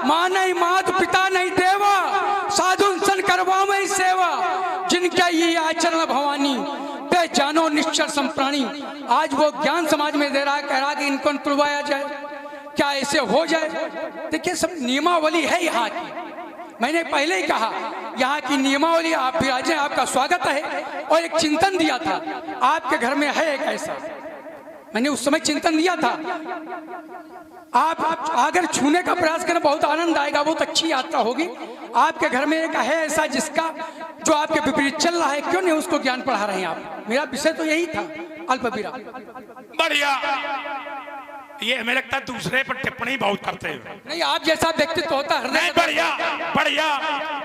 S3: माँ नहीं मात पिता नहीं देवा, साधु सन करवा में सेवा, जिनका ये आचरण भवानी पे जानो निश्चर संप्राणी। आज वो ज्ञान समाज में दे रहा है, कह रहा कि इनको तुड़वाया जाए, क्या ऐसे हो जाए? देखिए सब नियमावली है यहाँ की। मैंने पहले ही कहा यहाँ की नियमावली, आप विराजे, आपका स्वागत है। और एक चिंतन दिया था, आपके घर में है एक ऐसा, मैंने उस समय चिंतन दिया था, आप अगर छूने का प्रयास करें बहुत आनंद आएगा, बहुत अच्छी यात्रा होगी। आपके घर में एक है ऐसा जिसका जो आपके विपरीत चल रहा है, क्यों नहीं उसको ज्ञान पढ़ा रहे हैं आप? मेरा विषय तो यही था, अल्प विराम।
S2: बढ़िया, ये हमें लगता है दूसरे पर टिप्पणी बहुत करते हैं।
S3: नहीं, आप जैसा व्यक्तित्व होता है।
S2: नहीं, बढ़िया बढ़िया।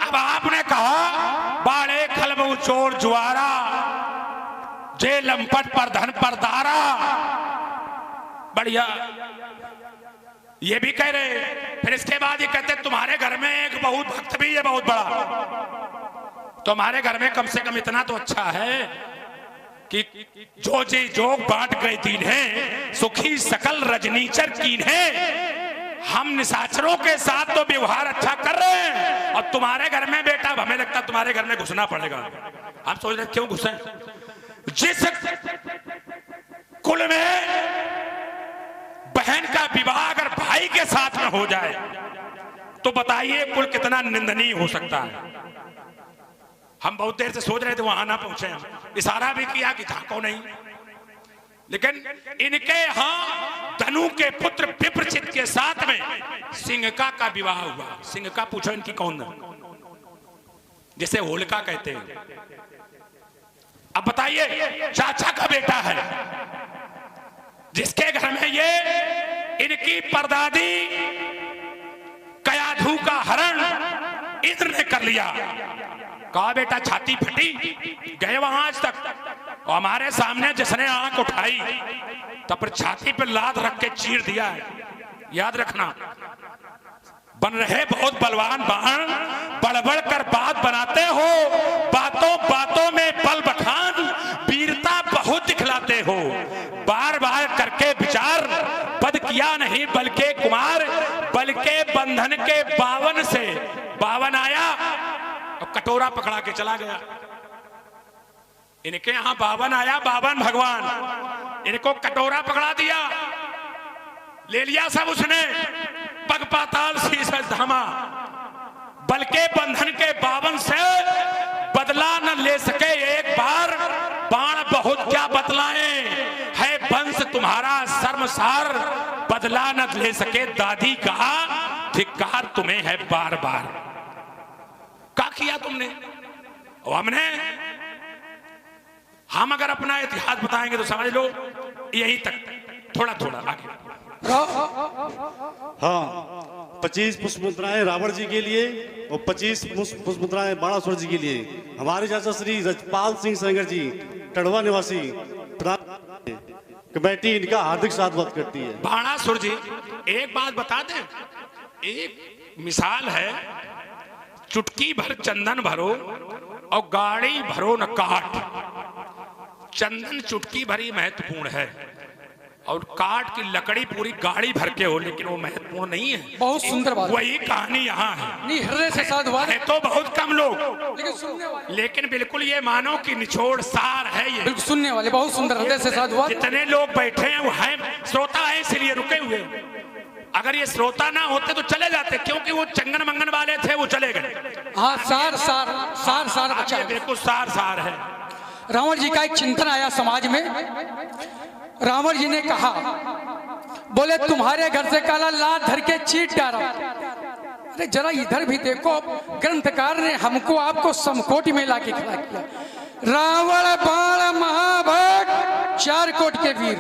S2: अब आपने कहा बाड़े खलबू चोर जुआरा, जे लंपट पर धन पर दारा, बढ़िया। ये भी कह रहे, फिर इसके बाद ये कहते तुम्हारे घर में एक बहुत भक्त भी है बहुत बड़ा, तुम्हारे घर में कम से कम इतना तो अच्छा है कि जो जी जोग बांट गए दीन है, सुखी सकल रजनीचर कीन है। हम निशाचरों के साथ तो व्यवहार अच्छा कर रहे हैं, और तुम्हारे घर में बेटा हमें लगता है तुम्हारे घर में घुसना पड़ेगा। हम सोच रहे क्यों घुसे? जिस कुल में बहन का विवाह अगर भाई के साथ में हो जाए तो बताइए कुल कितना निंदनीय हो सकता है। हम बहुत देर से सोच रहे थे वहां ना पहुंचे, हम इशारा भी किया कि झांको नहीं, लेकिन इनके यहां धनु के पुत्र विप्रचित के साथ में सिंहका का विवाह हुआ। सिंहका पूछो इनकी कौन है? जिसे होलिका कहते हैं। अब बताइए, चाचा का बेटा है जिसके घर में ये इनकी परदादी कयाधु का हरण इंद्र ने कर लिया। कहा बेटा छाती फटी, गए वहां आज तक, और हमारे सामने जिसने आंख उठाई तब पर छाती पे लात रख के चीर दिया है। याद रखना, बन रहे बहुत बलवान बाण, बड़बड़ कर बात बनाते हो, बातों बातों में बल बखान, वीरता बहुत दिखलाते हो, बार बार करके विचार, पद किया नहीं बल्कि कुमार, बल्कि बंधन के 52 से 52 आया, अब कटोरा पकड़ा के चला गया। इनके यहां 52 आया, 52 भगवान, इनको कटोरा पकड़ा दिया, ले लिया सब उसने, पग पाताल शीश धामा, बल्कि बंधन के 52 से बदला न ले सके एक बार, बाण बहुत क्या बतलाए, है वंश तुम्हारा शर्मसार, बदला न ले सके दादी का, धिक्कार तुम्हें है बार बार। क्या किया तुमने? और हमने, हम अगर अपना इतिहास बताएंगे तो समझ लो यही तक, थोड़ा थोड़ा आगे।
S5: हाँ, 25 पुष्प मुद्राएं रावण जी के लिए और 25 पुष्प मुद्राएं बाणासुर जी के लिए। हमारे चाचा श्री रजपाल सिंह सेंगर जी टड़वा निवासी कमेटी इनका हार्दिक स्वागत करती है।
S2: बाणासुर जी, एक बात बता दें, एक मिसाल है, चुटकी भर चंदन भरो और गाड़ी भरो न काट। चंदन चुटकी भरी महत्वपूर्ण है और काट की लकड़ी पूरी गाड़ी भर के हो, लेकिन वो महत्वपूर्ण नहीं है।
S3: बहुत सुंदर बात।
S2: वही कहानी यहाँ है।
S3: नहीं, हृदय से साधुवाद
S2: है तो बहुत कम लोग,
S3: लेकिन सुनने वाले,
S2: लेकिन बिल्कुल ये मानो कि निचोड़ सार है ये।
S3: बिल्कुल सुनने वाले बहुत सुंदर, हृदय से साधुवाद।
S2: जितने लोग बैठे हैं वो हैं, श्रोता है इसलिए रुके हुए। अगर ये श्रोता ना होते तो चले जाते, क्योंकि वो चंगन मंगन वाले थे, वो चले गए।
S3: हाँ, सार सार सार सार बचा।
S2: बिल्कुल सार सार है।
S3: रावण जी का एक चिंतन आया समाज में। रावण जी ने कहा, बोले तुम्हारे घर से काला लात धर के चीट डाला। अरे जरा इधर भी देखो, ग्रंथकार ने हमको आपको समकोटि में लाके खड़ा किया। रावण बाण महाभाग 4 कोट के वीर,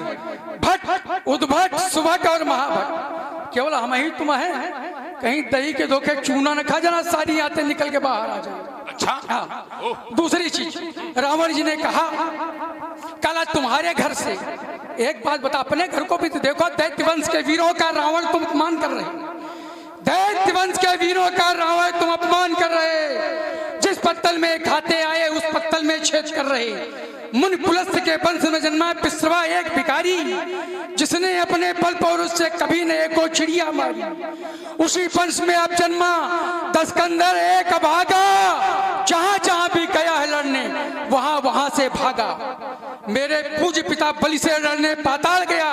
S3: भट्ट, उद्भट, सुभट और महाभट, केवल हम ही तुम हैं। कहीं दही के धोखे चूना न खा जाना, सारी आते निकल के बाहर आ जाए।
S2: अच्छा,
S3: हाँ। दूसरी चीज, रावण जी ने कहा काला तुम्हारे घर से, एक बात बता, अपने घर को भी तो देखो। दैत्य वंश के वीरों का रावण तुम अपमान कर रहे, दैत्य वंश के वीरों का रावण तुम अपमान कर रहे। जिस पत्तल में खाते आए उस पत्तल में छेद कर रहे। मुनि पुलस्त्य के वंश में जन्मा पिस्रवा एक भिखारी, जिसने अपने बल पौरुष से कभी न एक को चिड़िया मारी। उसी वंश में अब जन्मा दस्कंदर एक अभागा, जहां जहां भी गया है लड़ने वहां वहां से भागा। मेरे पूज्य पिता बलि से लड़ने पाताल गया,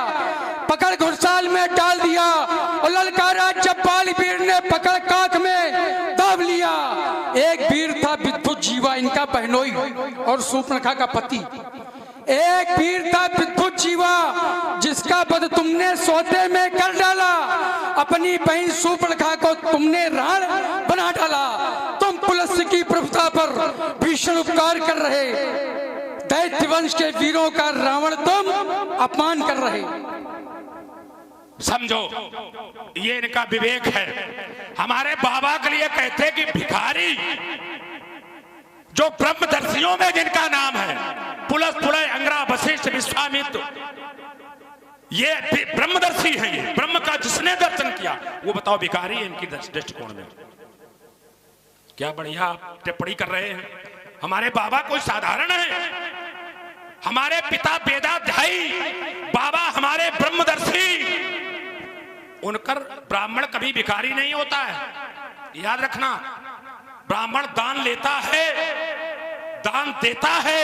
S3: पकड़ घुड़साल में डाल दिया और ललकारा जब बाली वीर ने पकड़ कांख में दाब लिया। एक वीर था विद्युत जीवा, इनका बहनोई और शूर्पणखा का पति। एक वीर था विद्युत जीवा, जिसका वध तुमने सौते में कर डाला। अपनी बहन शूर्पणखा को तुमने राण बना डाला। तुम पुलस्त्य की प्रभुता पर भीषण उपकार कर रहे, दैत्य वंश के वीरों का रावण तुम अपमान कर रहे।
S2: समझो, ये इनका विवेक है। हमारे बाबा के लिए कहते कि भिखारी, जो ब्रह्मदर्शियों में जिनका नाम है, पुलस, पुलय, अंगरा, वशिष्ठ, विश्वामित्र, ये ब्रह्मदर्शी है। ये ब्रह्म का जिसने दर्शन किया, वो बताओ भिखारी है इनकी दृष्टिकोण में। क्या बढ़िया टिप्पणी कर रहे हैं। हमारे बाबा कोई साधारण है। हमारे पिता वेदाध्यायी बाबा, हमारे ब्रह्मदर्शी, उनकर ब्राह्मण कभी भिखारी नहीं होता है। याद रखना, ब्राह्मण दान लेता है, दान देता है,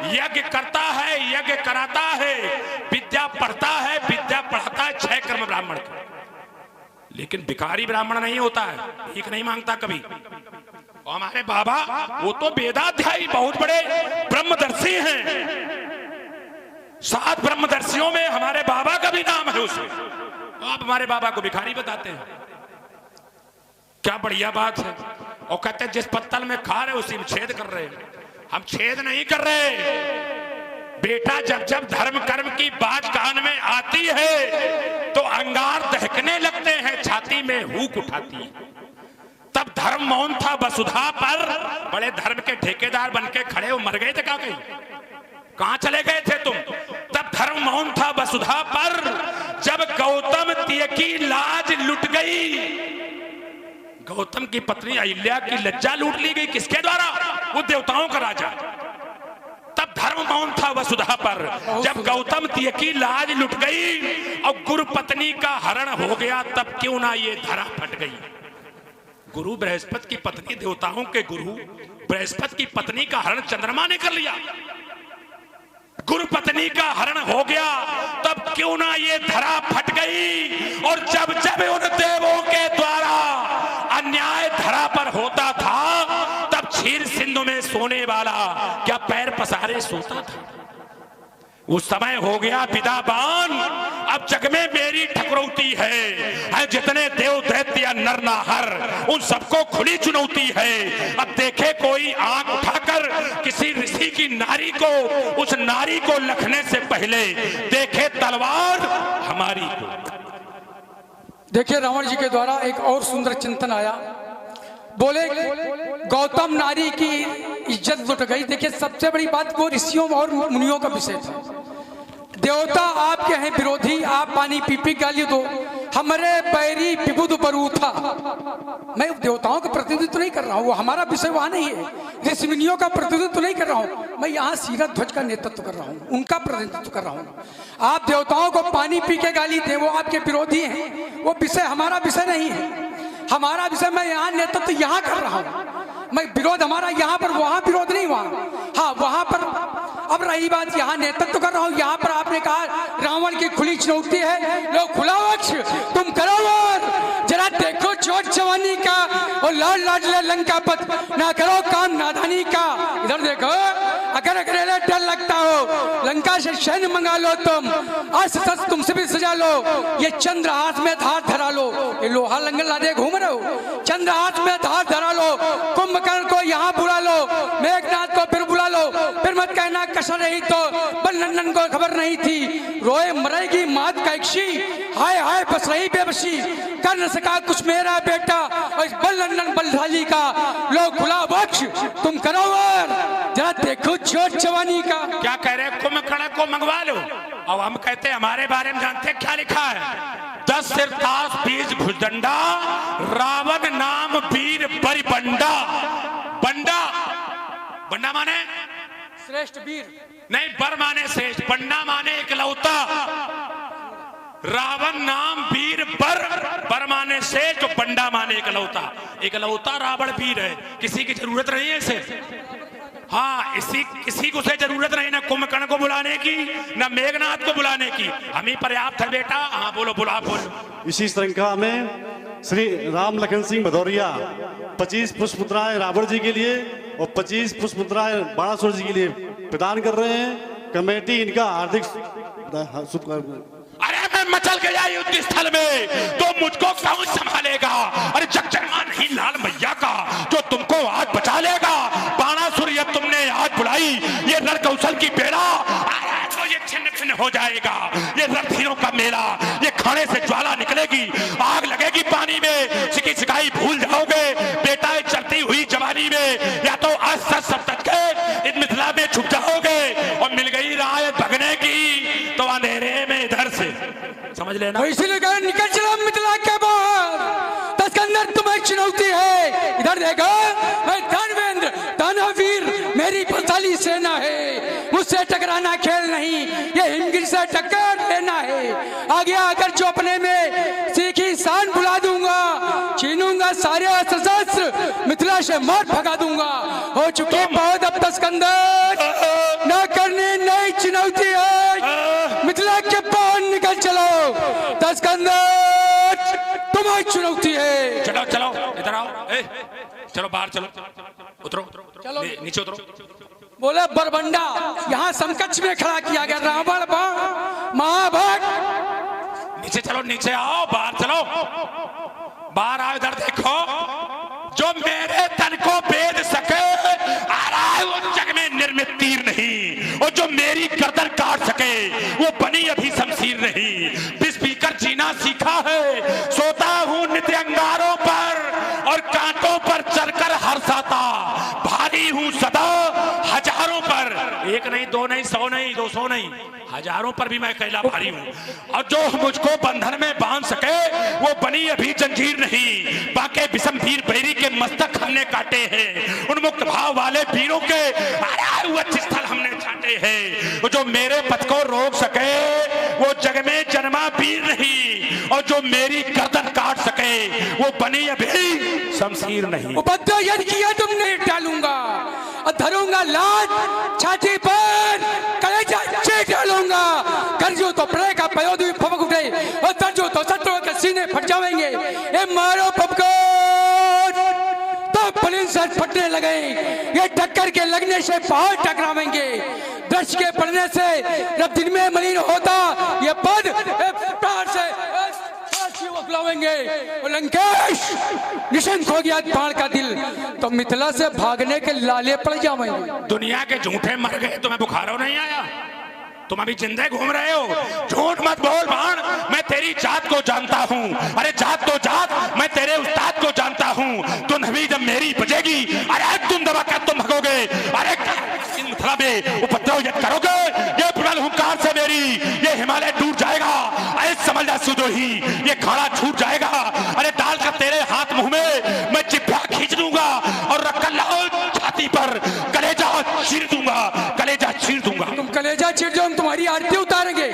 S2: यज्ञ करता है, यज्ञ कराता है, विद्या पढ़ता है, विद्या पढ़ाता है, 6 कर्म ब्राह्मण के। लेकिन भिखारी ब्राह्मण नहीं होता है, भीख नहीं मांगता कभी। और हमारे बाबा वो तो वेदाध्यायी बहुत बड़े ब्रह्मदर्शी हैं। 7 ब्रह्मदर्शियों में हमारे बाबा का भी नाम है उसमें। आप हमारे बाबा को भिखारी बताते हैं। क्या बढ़िया बात है। और कहते हैं जिस पत्तल में खा रहे उसी में छेद कर रहे हैं। हम छेद नहीं कर रहे बेटा। जब जब धर्म कर्म की बात कान में आती है तो अंगार दहकने लगते हैं, छाती में हूक उठाती है। तब धर्म मौन था वसुधा पर। बड़े धर्म के ठेकेदार बनके खड़े हो, मर गए थे क्या? कहां चले गए थे तुम? तब धर्म मौन था वसुधा पर। जब गौतम तिय की लाज लुट गई, गौतम की पत्नी अहिल्या की लज्जा लूट ली गई। किसके द्वारा? वो देवताओं का राजा। तब धर्म मौन था वसुधा पर। जब गौतम तिय की लाज लुट गई और गुरु पत्नी का हरण हो गया, तब क्यों ना ये धरा फट गई। गुरु बृहस्पति की पत्नी, देवताओं के गुरु बृहस्पति की पत्नी का हरण चंद्रमा ने कर लिया। गुरु पत्नी का हरण हो गया, तब क्यों ना ये धरा फट गई। और जब जब उन देवों के द्वारा अन्याय धरा पर होता था, तब क्षीर सिंधु में सोने वाला क्या पैर पसारे सोता था। उस समय हो गया विदाबान। अब जग में मेरी ठकुरौती है। जितने देव दैत्य या नर नाहर, उन सबको खुली चुनौती है। अब देखे कोई आंख उठाकर किसी ऋषि की नारी को, उस नारी को लखने से पहले देखे तलवार हमारी को।
S3: देखिए, रावण जी के द्वारा एक और सुंदर चिंतन आया। बोले गौतम नारी की इज्जत लुट गई। देखिए, सबसे बड़ी बात वो ऋषियों और मुनियों का विषय था। देवता आपके हैं विरोधी, आप पानी पी पी गाली दो। हमारे बैरी विबुध बरूथा। मैं देवताओं का प्रतिनिधित्व नहीं कर रहा हूँ, वो हमारा विषय वहां नहीं है। ऋषि मुनियों का प्रतिनिधित्व नहीं कर रहा हूँ, मैं यहाँ सीरत ध्वज का नेतृत्व कर रहा हूँ, उनका प्रतिनिधित्व कर रहा हूँ। आप देवताओं को पानी पी के गाली दे, वो आपके विरोधी हैं, वो विषय हमारा विषय नहीं है। हमारा विषय, मैं यहाँ नेतृत्व यहाँ कर रहा हूँ। मैं विरोध हमारा यहाँ पर, वहां विरोध नहीं वहां। हाँ, वहां पर। अब रही बात, यहाँ नेतृत्व कर रहा हूँ, यहाँ पर आपने कहा रावण की खुली चुनौती है। लो खुला वक्ष, तुम करो वार। जरा देखो चोट जवानी का और लाड लाडले लंका पथ, ना करो काम नादानी का। इधर देखो, अगर अकेले डर लगता हो, लंका से सैन्य मंगा लो तुम, अस्त्र तुमसे भी सजा लो। ये चंद्र हाथ में धार धरा लो। ये लोहा लंगल लादे घूम रहे हो, चंद्र हाथ में धार धरा लो। कुंभकर्ण को यहाँ बुला लो, मेघनाथ को फिर बुला लो। फिर मत कहना प्रश्न रही तो बलनंदन को खबर नहीं थी। रोए मरेगी मात का इक्शी, हाय हाय बस रही बेबसी, कर न सका कुछ मेरा बेटा और इस बलनंदन बलशाली का। लोग खुला बख्श तुम करो और जरा देखो छोट जवानी का।
S2: क्या कह रहे कुंभकर्ण को मंगवा लो। अब हम कहते हैं हमारे बारे में जानते हैं क्या लिखा है। 10 सिर तास 20 भुजदंडा, रावण नाम वीर बरी बंडा। बंडा, बंडा माने
S3: श्रेष्ठ वीर
S2: नहीं, बर माने श्रेष्ठ, बंडा माने इकलौता। रावण नाम वीर बर, बर माने श्रेष्ठ, बंडा माने इकलौता। इकलौता रावण वीर है, किसी की जरूरत नहीं है इसे। हाँ, किसी को से जरूरत नहीं, ना कुंभकर्ण को बुलाने की, ना मेघनाथ को बुलाने की, हम ही पर्याप्त है बेटा। हाँ बोलो, बुला बोलो।
S5: इसी श्रृंखला में श्री राम लखन सिंह भदौरिया 25 पुष्प मुद्राएं रावण जी के लिए और 25 पुष्प मुद्राएं बाणासुर जी के लिए प्रदान कर रहे हैं। कमेटी इनका हार्दिक
S2: अरे मैं मचल गया युद्ध स्थल में तो मुझको कौन संभालेगा। अरे जगजगमा नहीं लाल मैया का जो तुमको आज बचा लेगा। बाणासुर ये तुमने आज बुलाई, ये नर कौशल की बेड़ा तो ये छिन्न भिन्न हो जाएगा। ये रणधीरों का मेला, ये खाने से ज्वाला निकलेगी, आग लगेगी पानी में, सिकी सिकाई भूल जाओगे बेटा चलती हुई जवानी में। या तो आज सब तक के इन मिथिला में छुप जाओगे और मिल गई राय भगने की तो अंधेरे में इधर से समझ लेना।
S3: तो इसीलिए कहा निकल चलो मिथिला के बाहर, तस्कंदर तुम्हें चुनौती है। इधर देखो मैं दानवेंद्र दानवीर, मेरी बलशाली सेना है, मुझसे टकराना खेल नहीं, ये हिमगिर से टक्कर लेना है। आगे आकर चौपने में सीखी शान बुला दूंगा, छीनूंगा सारे शस्त्र, मिथिला से मार भगा दूंगा। हो चुके बहुत अब तस्कंदर, न करनी नई चुनौती है, मिथिला के बाहर निकल चलो। तस्कंदर तुम्हारी चुनौती है।
S2: चलो चलो इधर आओ, चलो बाहर चलो, उतरो
S3: चलो
S2: नीचे उतरो।
S3: बोले बरबंडा यहाँ समकक्ष में खड़ा किया गया, रावण महाभारत।
S2: नीचे चलो, नीचे आओ, बाहर चलो, बाहर आओ। इधर देखो, जो मेरे तन को भेद सके वो जग में निर्मित तीर नहीं, और जो मेरी गर्दन काट सके वो बनी अभी शमशीर नहीं। बिस पीकर जीना सीखा है, सोता हूँ नित्य अंगारों पर और कांटों पर चढ़कर हर्षाता, भारी हूँ सदा हजारों पर, एक नहीं दो नहीं 100 नहीं 200 नहीं, हजारों पर भी मैं अकेला भारी हूँ। और जो मुझको बंधन में बांध सके वो बनी अभी जंजीर नहीं। बाके विषम वीर बैरी के मस्तक हमने काटे हैं, उन मुक्त भाव वाले वीरों के स्थल हमने छाटे हैं। जो मेरे पथ को रोक सके वो जग में जन्मा वीर नहीं, और जो मेरी गर्दन काट सके वो बनी अभी शमशीर नहीं।
S3: उपद्रव यदि किया तुमने डालूंगा और धरूंगा लात छाती पर, कलेजा चीर डालूंगा। गर्जो तो प्रलय का पयोधी फपक उठे और तर्जो तो शत्रुओं के सीने फट जाएंगे। ए मारो फपकार तो पुलिस सर फटने लगे, ये टक्कर के लगने से पहाड़ टकरावेंगे। दृश्य के पड़ने से जब दिन में मलिन होता ये पद प्राण से बुलावेंगे। लंकेश निशंक हो गया बाण का दिल, तो मिथिला से भागने के लाले पड़ जाएंगे।
S2: दुनिया के झूठे मर गए, तुम्हें बुखार नहीं आया, तुम अभी जिंदे घूम रहे हो। झूठ मत बोल बाण, मैं तेरी जात को जानता हूँ। अरे जात तो जात, मैं तेरे उस्ताद को जानता हूँ। तुम भी जब मेरी बजेगी, अरे तुम दबा कर तुम भगोगे। अरे मिथिला में उपद्रव यदि करोगे, ये बुलंद हुंकार से मेरी ये हिमालय टूट जाएगा। अरे समझ जा सुदोही, ये खाड़ा छूट जाएगा। अरे डाल कर तेरे हाथ मुंह में मैं जिब्या खींच दूंगा और रख लाओ छाती पर, कलेजा चीर दूंगा, कलेजा चीर दूंगा।
S3: तुम कलेजा चीर जो हम तुम्हारी आरती उतारेंगे।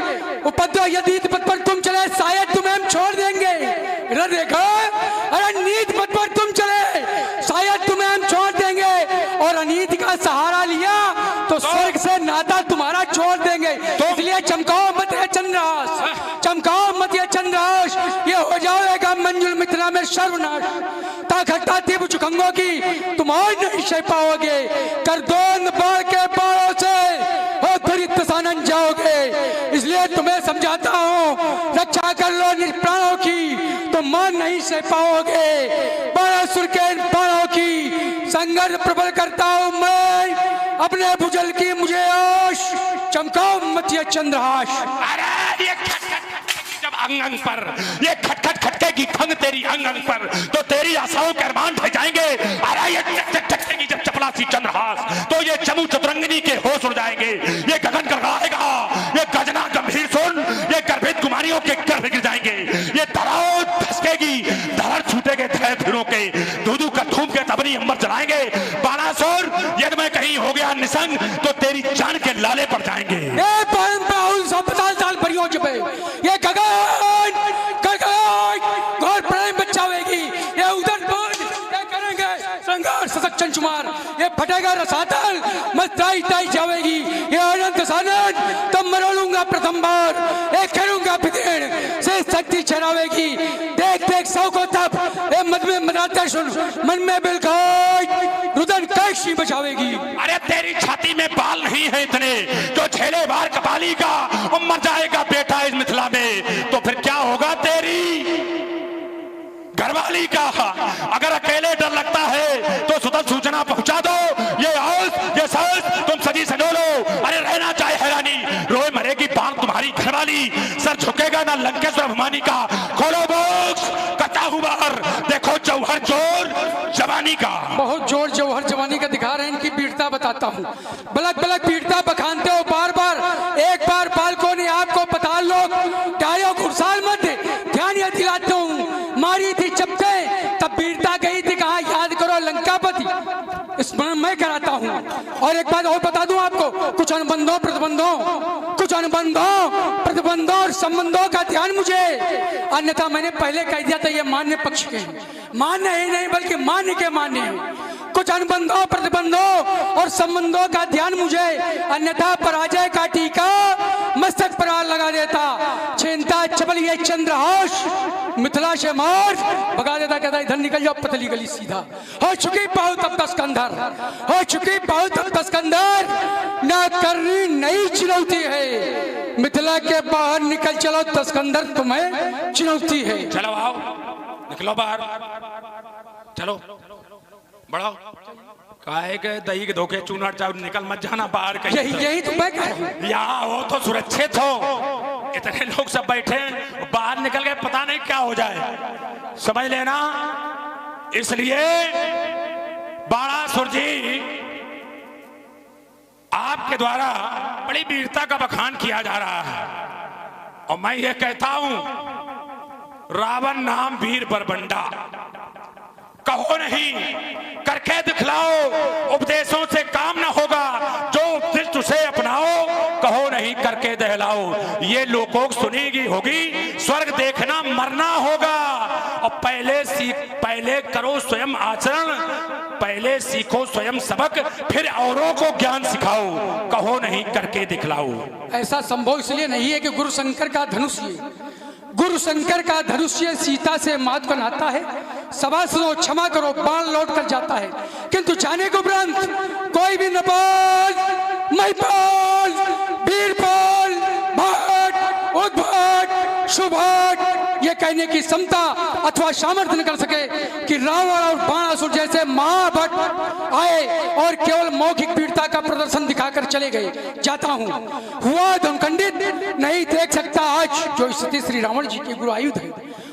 S3: उपद्रव यदि पथ पर तुम चले शायद तुम्हें हम छोड़ देंगे। इधर देखो, अरे नीत पथ पर तुम चले शायद तुम्हें हम छोड़ देंगे, और अनीति का सहारा लिया तो स्वर्ग से नाता तुम्हारा छोड़ देंगे। तो इसलिए चमकाओ मत है चंद्रहास, चमकाओ मत है चंद्रहास, ये हो जाएगा मंजुल मिथिला में सर्वनाश। ताकता तीव्र चुकंगों की तुम और नहीं सह पाओगे, करदोन बाढ़ के बाढ़ों से हो दुरित सानन जाओगे। इसलिए तुम्हें समझाता हूँ, रक्षा कर लो निज प्राणों की, तो मान नहीं सह पाओगे। बाणासुर के बाणों की संग संघर्ष प्रबल करता हूँ मैं, अपने भुजल की मुझे आश, चमकाओ मत ये चंद्रहास।
S2: अरे ये जब अंग अंग पर ये खटखट खटकेगी खंग तेरी अंग अंग पर, तो तेरी आशाओं के अरमान ढह जाएंगे। अरे ये खटकेगी जब चपलासी चंद्रहास, तो ये चमू चतुरंगिनी के होश उड़ जाएंगे। ये गगन गड़गड़ाएगा, ये गजना गंभीर सुन, ये गर्भित कुमारियों के गर्भ गिर जाएंगे। ये धराओ धसकेगी, धड़ छूटेगे धैर्य फिरों के, धूधू का धूम के तबनी अंबर जलाएंगे। बाणासुर यदि मैं कहीं हो गया निसंग, तो तेरी जान के लाले पड़ जाएंगे।
S3: ये घोर प्रेम बचावेगी, ये उधर ये करेंगे संघर्ष सशक्त चंचुमार, ये फटेगा रसातल मस्ताई ताई जावेगी। ये अनंत सानंद तब मरोलूंगा प्रथम बार, ये करूंगा फितेर से शक्ति चढ़ावेगी। देख देख सौ को तब ये मद में मनाते सुन, मन में बिलखाई रुदन कैसी बचावेगी।
S2: अरे तेरी छाती में बाल नहीं है इतने, जो झेले बार कपाली का और मर जाएगा बेटा इस मिथिला में, तो फिर क्या होगा तेरी घरवाली का। अगर अकेले डर लगता है तो सुतल सूचना पहुंचा दो। ये औस ये सौस तुम सजी संजोलो, अरे रहना चाहे हैरानी, रोए मरेगी बाल तुम्हारी घरवाली, सर झुकेगा ना लंकेश्वर अभिमानी का। खोलो बॉक्स कटा हुआ देखो जौहर जोर जवानी का।
S3: बहुत जोर जौहर जवानी का दिखा रहे हैं, इनकी पीड़ता बताता हूँ। बलक बलक पीड़ता बखानते हो बार बार, एक बार बालकों ने आपको पता लो, डायो घुड़साल मत ध्यान ये दिलाता हूँ। मारी थी चपटे तब पीड़ता गई थी कहाँ, याद करो लंकापति, स्मरण मैं कराता हूँ। और एक बात और बता दूं आपको, कुछ अनुबंधों प्रतिबंधों और संबंधों का ध्यान मुझे, अन्यथा मैंने पहले कह दिया था ये मान्य पक्ष के हैं, मान्य ही नहीं बल्कि मान्य के मान्य हैं। कुछ अनुबंधों प्रतिबंधों और संबंधों का ध्यान मुझे, अन्यथा पराजय का टीका मस्तक पर लगा देता। चिंता चबल ये चंद्रहास मिथिला से मार भगा देता, कहता इधर निकल जाओ पतली गली सीधा। हो चुकी पाहु तब तस्कंदर, हो चुकी पाहु तब तस्कंदर, ना करनी नई चुनौती है, मिथिला के बाहर निकल चलो तस्कंदर तुम्हें चुनौती है।
S2: चलो आओ निकलो बाहर, चलो बढ़ाओ, काहे के दही के धोखे चूना चाव निकल मत जाना बाहर कहीं।
S3: यही तो मैं कह रहा हूं,
S2: यहाँ हो तो सुरक्षित हो, इतने लोग सब बैठे बाहर निकल गए पता नहीं क्या हो जाए, समझ लेना। इसलिए बाणासुर जी आपके द्वारा बड़ी वीरता का बखान किया जा रहा है, और मैं ये कहता हूं रावण नाम वीर बरबंडा, कहो नहीं करके दिखलाओ, उपदेशों से काम ना होगा, जो उपदेश उसे अपनाओ, कहो नहीं करके दहलाओ। ये लोकों सुनेगी होगी, स्वर्ग देखना मरना होगा। और पहले करो स्वयं आचरण, पहले सीखो स्वयं सबक, फिर औरों को ज्ञान सिखाओ, कहो नहीं करके दिखलाओ।
S3: ऐसा संभव इसलिए नहीं है कि गुरु शंकर का धनुष्य सीता से मात बनाता है, सभा सुनो क्षमा करो बाण लौट कर जाता है, किंतु जाने को उपरांत कोई भी नपाल महिपाल वीरपाल भाट उद्भाट सुभाट ये कहने की क्षमता अथवा सामर्थ्य न कर सके कि रावण और बाणासुर जैसे महाभट आए और केवल मौखिक वीरता का प्रदर्शन दिखाकर चले गए। जाता हूँ, हुआ धमखंडित नहीं देख सकता आज जो स्थिति श्री रावण जी के गुरु आयुध है,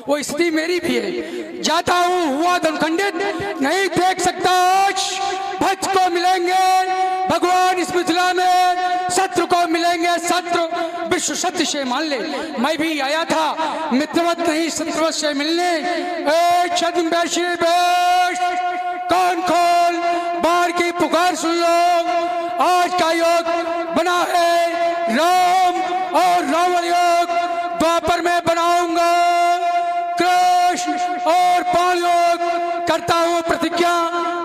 S3: वो स्थिति मेरी भी है। जाता हूँ, हुआ धमखंडित नहीं देख सकता आज, भक्त को मिलेंगे भगवान इस मिथिला में, शत्रु को मिलेंगे शत्रु, विश्व सत्य से मान ले। मैं भी आया था मित्रवत नहीं शत्रुवत से मिलने, कान खोल बार की पुकार सुन लो, आज का योग बना है राम और रावण योग, द्वापर में बनाऊंगा कृष्ण और पाल योग, करता हूँ प्रतिज्ञा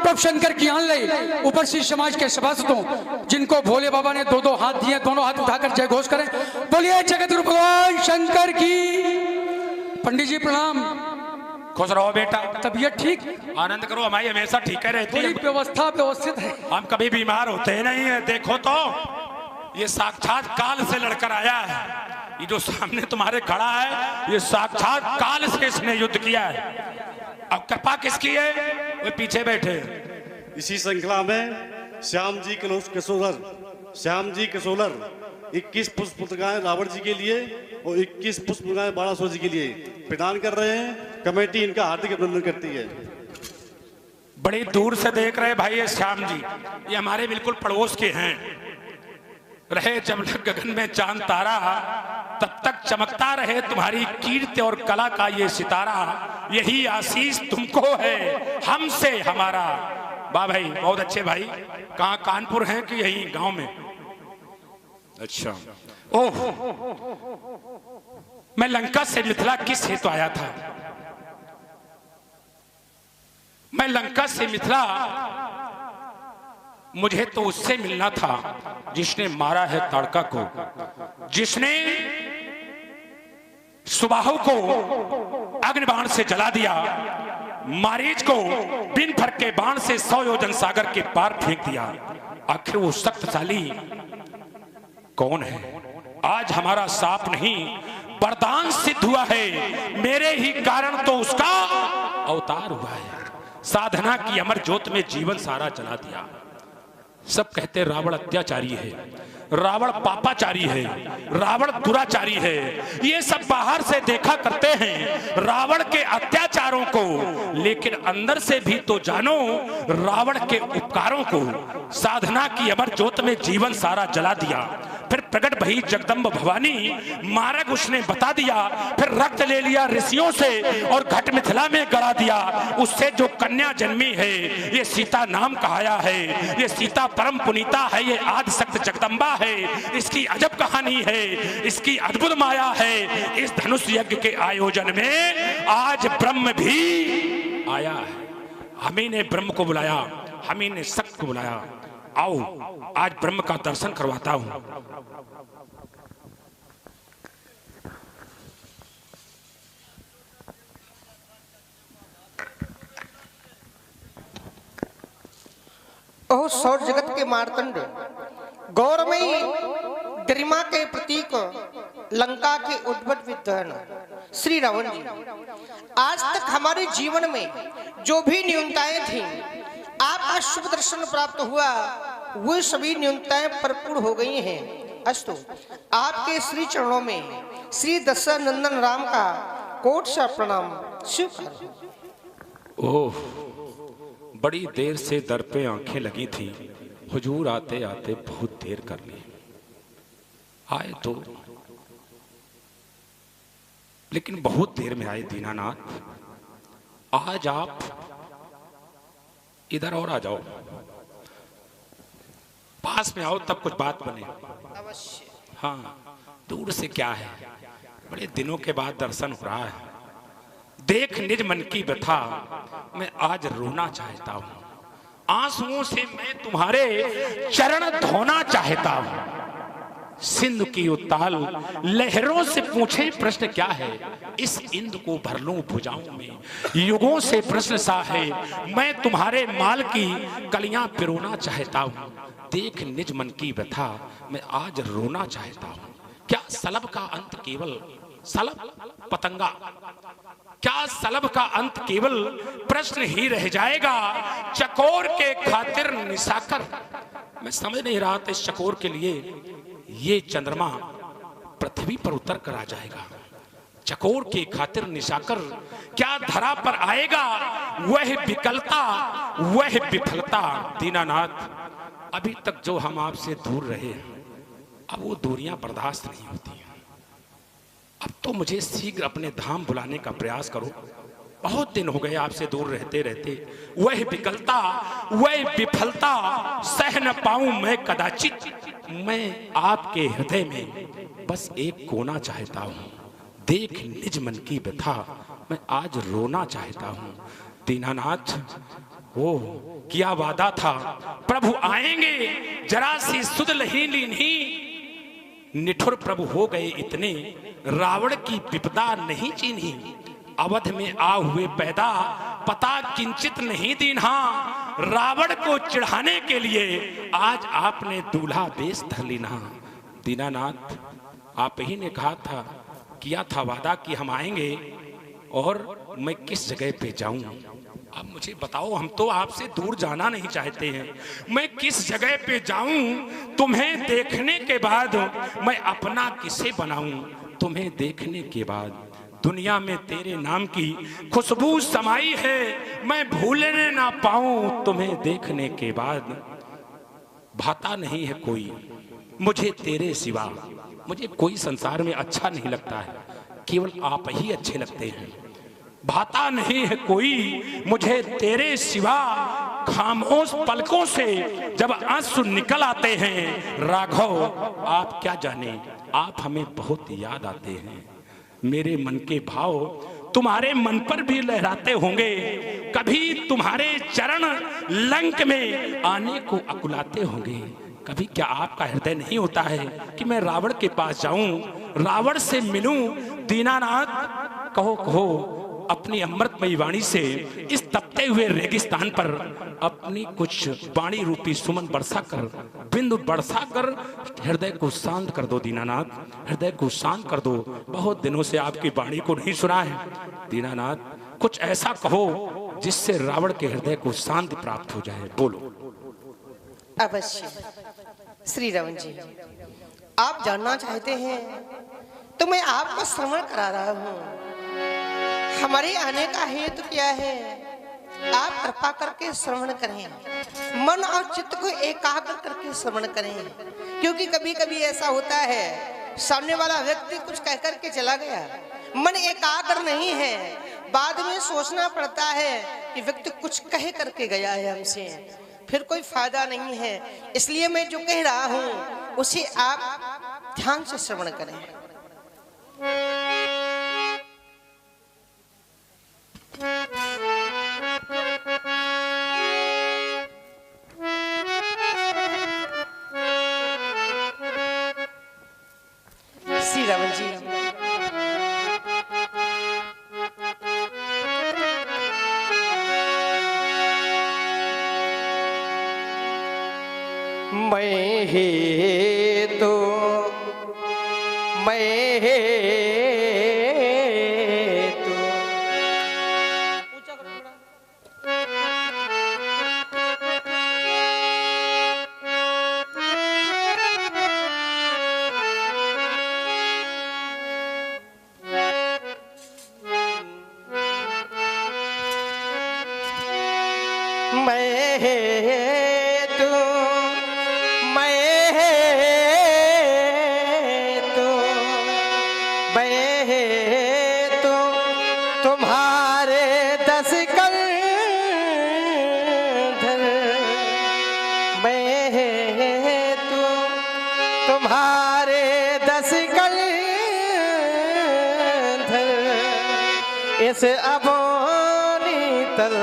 S3: प्रभु शंकर की आन ले। उपस्थित समाज के सभासदों जिनको भोले बाबा ने दो दो हाथ दिए, दोनों हाथ उठाकर जय घोष करें, बोलिए जगत गुरु भगवान शंकर की। पंडित जी प्रणाम।
S2: खुश रहो बेटा,
S3: तबीयत ठीक,
S2: आनंद करो, हमारी हमेशा ठीक रहती है,
S3: व्यवस्था व्यवस्थित है,
S2: हम कभी बीमार होते नहीं है। देखो तो ये साक्षात काल से लड़कर आया है, ये जो सामने तुम्हारे खड़ा है ये साक्षात काल से इसने युद्ध किया है। अब कृपा किसकी है? वो पीछे बैठे
S5: इसी श्रृंखला में श्याम जी कसोलर 21 पुष्प पत्रिकाएं रावण जी के लिए और 21 पुष्प पत्रिकाएं बाणासुर जी के लिए प्रदान कर रहे हैं। कमेटी इनका हार्दिक अभिनंदन करती है।
S2: बड़ी दूर से देख रहे भाई ये श्याम जी, ये हमारे बिल्कुल पड़ोस के हैं। रहे जब तक गगन में चांद तारा, तब तक चमकता रहे तुम्हारी कीर्ति और कला का ये सितारा। यही आशीष तुमको है हमसे हमारा। वाह भाई, बहुत अच्छे भाई। कहाँ कानपुर हैं कि यही गांव में? अच्छा। ओह, मैं लंका से मिथिला किस हेतु आया था? मैं लंका से मिथिला, मुझे तो उससे मिलना था जिसने मारा है ताड़का को, जिसने सुबाहु को अग्निबाण से जला दिया, मारीच को बिन फर के बाण से 100 योजन सागर के पार फेंक दिया। आखिर वो शक्तिशाली कौन है? आज हमारा साप नहीं वरदान सिद्ध हुआ है, मेरे ही कारण तो उसका अवतार हुआ है। साधना की अमर ज्योत में जीवन सारा जला दिया। सब कहते रावण अत्याचारी है, रावण पापाचारी है, रावण दुराचारी है। ये सब बाहर से देखा करते हैं रावण के अत्याचारों को, लेकिन अंदर से भी तो जानो रावण के उपकारों को। साधना की अमर ज्योत में जीवन सारा जला दिया, फिर प्रकट भई जगदम्ब भवानी, मार्ग उसने बता दिया। फिर रक्त ले लिया ऋषियों से और घट मिथिला में गड़ा दिया। उससे जो कन्या जन्मी है ये सीता नाम कहाया है। ये सीता परम पुनीता है, ये आदि शक्ति जगदम्बा है। इसकी अजब कहानी है, इसकी अद्भुत माया है। इस धनुष यज्ञ के आयोजन में आज ब्रह्म भी आया है। हमी ने ब्रह्म को बुलाया, हमी ने शक्ति को बुलाया। आओ आज ब्रह्म का दर्शन करवाता हूं।
S6: ओह सौर जगत के मार्तंड, गौरमयी गरिमा के प्रतीक, लंका के उद्भट विद्वान श्री रावण जी, आज तक हमारे जीवन में जो भी न्यूनताएं थी, आपका शुभ दर्शन प्राप्त हुआ, वो सभी न्यूनताएं परिपूर्ण हो गई हैं। अस्तु, आपके श्री चरणों में श्री दशरथ नंदन राम का कोट सा प्रणाम स्वीकार।
S2: ओह, बड़ी देर से दर पे आंखें लगी थी, हुजूर आते आते बहुत देर कर ली। आए तो, लेकिन बहुत देर में आए दीनानाथ। आज आप इधर और आ जाओ, पास में आओ तब कुछ बात बने।
S6: अवश्य।
S2: हाँ, दूर से क्या है, बड़े दिनों के बाद दर्शन हो रहा है। देख निज मन की व्यथा, मैं आज रोना चाहता हूं। आंसुओं से मैं तुम्हारे चरण धोना चाहता हूं। सिंधु की उताल लहरों से पूछे प्रश्न क्या है, इस इंद्र को भर लूं भुजाओं में। युगों से प्रश्न सा है, मैं तुम्हारे माल की कलियां पिरोना चाहता हूं। देख निज मन की व्यथा, मैं आज रोना चाहता हूं। क्या सलब का अंत केवल सलब पतंगा, क्या सलब का अंत केवल प्रश्न ही रह जाएगा? चकोर के खातिर निशाकर, मैं समझ नहीं रहा था इस चकोर के लिए ये चंद्रमा पृथ्वी पर उतर कर आ जाएगा। चकोर के खातिर निशाकर क्या धरा पर आएगा? वह विकलता, वह विफलता। दीनानाथ, अभी तक जो हम आपसे दूर रहे, अब वो दूरियां बर्दाश्त नहीं होती। अब तो मुझे शीघ्र अपने धाम बुलाने का प्रयास करो। बहुत दिन हो गए आपसे दूर रहते रहते। वह विकलता, वह विफलता सह न पाऊं मैं कदाचित। मैं आपके हृदय में बस एक कोना चाहता हूं। देख निज मन की व्यथा, मैं आज रोना चाहता हूं। दीनानाथ, ओ किया वादा था प्रभु आएंगे, जरा सी सुध लही लीन्ही। निठुर प्रभु हो गए इतने, रावण की विपदा नहीं चीन्ही। अवध में आ हुए पैदा, पता किंचित नहीं दीन्हा। रावण को चिढ़ाने के लिए आज आपने दूल्हा बेश धर लीना। दीनानाथ, आप ही ने कहा था, किया था वादा कि हम आएंगे, और मैं किस जगह पे जाऊं? अब मुझे बताओ, हम तो आपसे दूर जाना नहीं चाहते हैं। मैं किस जगह पे जाऊं तुम्हें देखने के बाद? मैं अपना किसे बनाऊं तुम्हें देखने के बाद? दुनिया में तेरे नाम की खुशबू समाई है, मैं भूलने ना पाऊं तुम्हें देखने के बाद। भाता नहीं है कोई मुझे तेरे सिवा, मुझे कोई संसार में अच्छा नहीं लगता है, केवल आप ही अच्छे लगते हैं। भाता नहीं है कोई मुझे तेरे सिवा, खामोश पलकों से जब आंसू निकल आते हैं राघव आप क्या जाने, आप हमें बहुत याद आते हैं। मेरे मन के भाव तुम्हारे मन पर भी लहराते होंगे, कभी तुम्हारे चरण लंक में आने को अकुलाते होंगे। कभी क्या आपका हृदय नहीं होता है कि मैं रावण के पास जाऊं, रावण से मिलूं? दीनानाथ कहो कहो अपनी अमृतमयी वाणी से इस तपते हुए रेगिस्तान पर अपनी कुछ वाणी रूपी सुमन बरसा कर, बिंदु बरसा कर हृदय को शांत कर दो दीनानाथ, हृदय को शांत कर दो। बहुत दिनों से आपकी वाणी को नहीं सुना है दीनानाथ, कुछ ऐसा कहो जिससे रावण के हृदय को शांति प्राप्त हो जाए, बोलो।
S6: अवश्य श्री रावण जी, आप जानना चाहते हैं तो मैं आपको श्रवण करा रहा हूँ। हमारे आने का हेतु क्या है, आप कृपा करके श्रवण करें, मन और चित्त को एकाग्र करके श्रवण करें। क्योंकि कभी कभी ऐसा होता है सामने वाला व्यक्ति कुछ कह करके चला गया, मन एकाग्र नहीं है, बाद में सोचना पड़ता है कि व्यक्ति कुछ कह करके गया है हमसे, फिर कोई फायदा नहीं है। इसलिए मैं जो कह रहा हूं उसे आप ध्यान से श्रवण करें। श्री रावण जी, मैं ही तो मैं ही तो मैं ही तो तुम्हारे दस कंधर, मैं तो तुम्हारे दस कंधर, इस अबोनी तल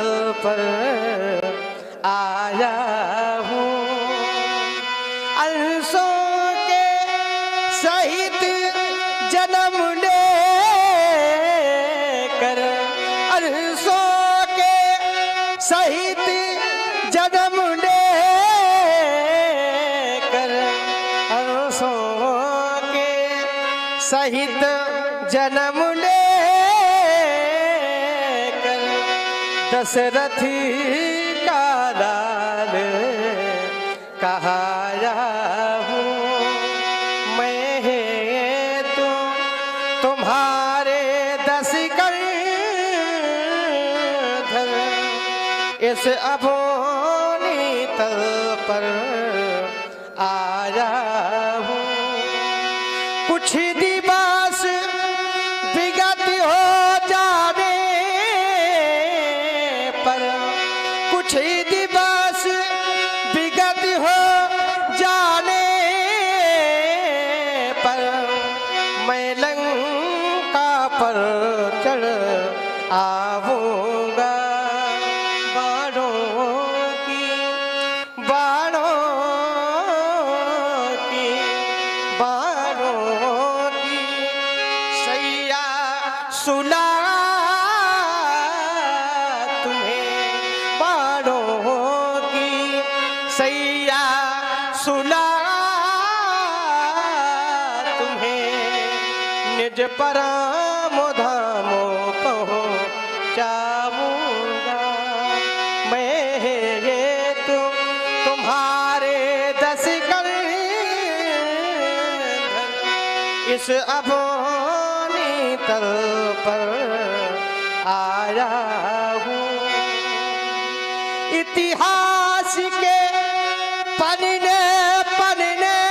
S6: पर आया हूँ। अंशों के सहित जन्म लेकर, अंशों के सहित जन्म लेकर, अंशों के सहित जन्म लेकर, दशरथी का लाल कहाया हूँ। मैं तो तुम्हारे दस कंधर, इस अबोनी तल पर आया हूँ। कुछ दिवस विगत हो जाने पर, कुछ दिवस विगत हो जाने पर, मैं लंका पर चढ़ आऊंगा। बाणों की सैया सुला तुम्हें, बाणों की सैया सुला तुम्हें, निज परम धामों पहुँचाऊंगा। इस अबोनी तल पर आया हूँ। इतिहास के पन्ने पन्ने में,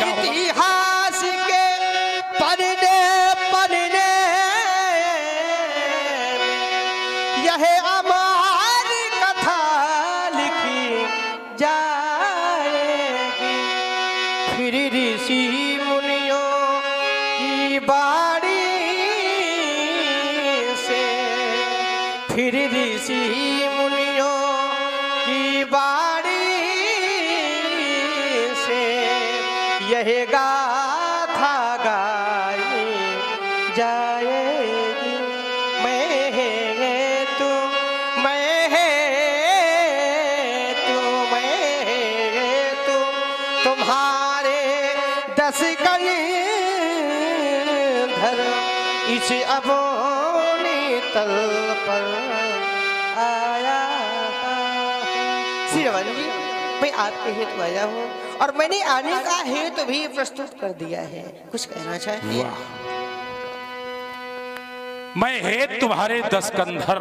S6: इतिहास के पन्ने पन्ने में यह हमारी कथा लिखी जाएगी। फिर ऋषि मुनियों की बाड़ी से, फिर ऋषि मुनियों की बाड़ी से यह गाथा गाई जाएगी। मैं है तू, मैं है तू, मैं है तू, तुम्हारे 10 कंधर इस अबोनी तल पर आया। श्री रमन जी, मैं आपके हेतु आया हूँ और मैंने आने का हेतु भी प्रस्तुत कर दिया है। कुछ कहना चाहती है?
S2: मैं हेत तुम्हारे 10 कंधर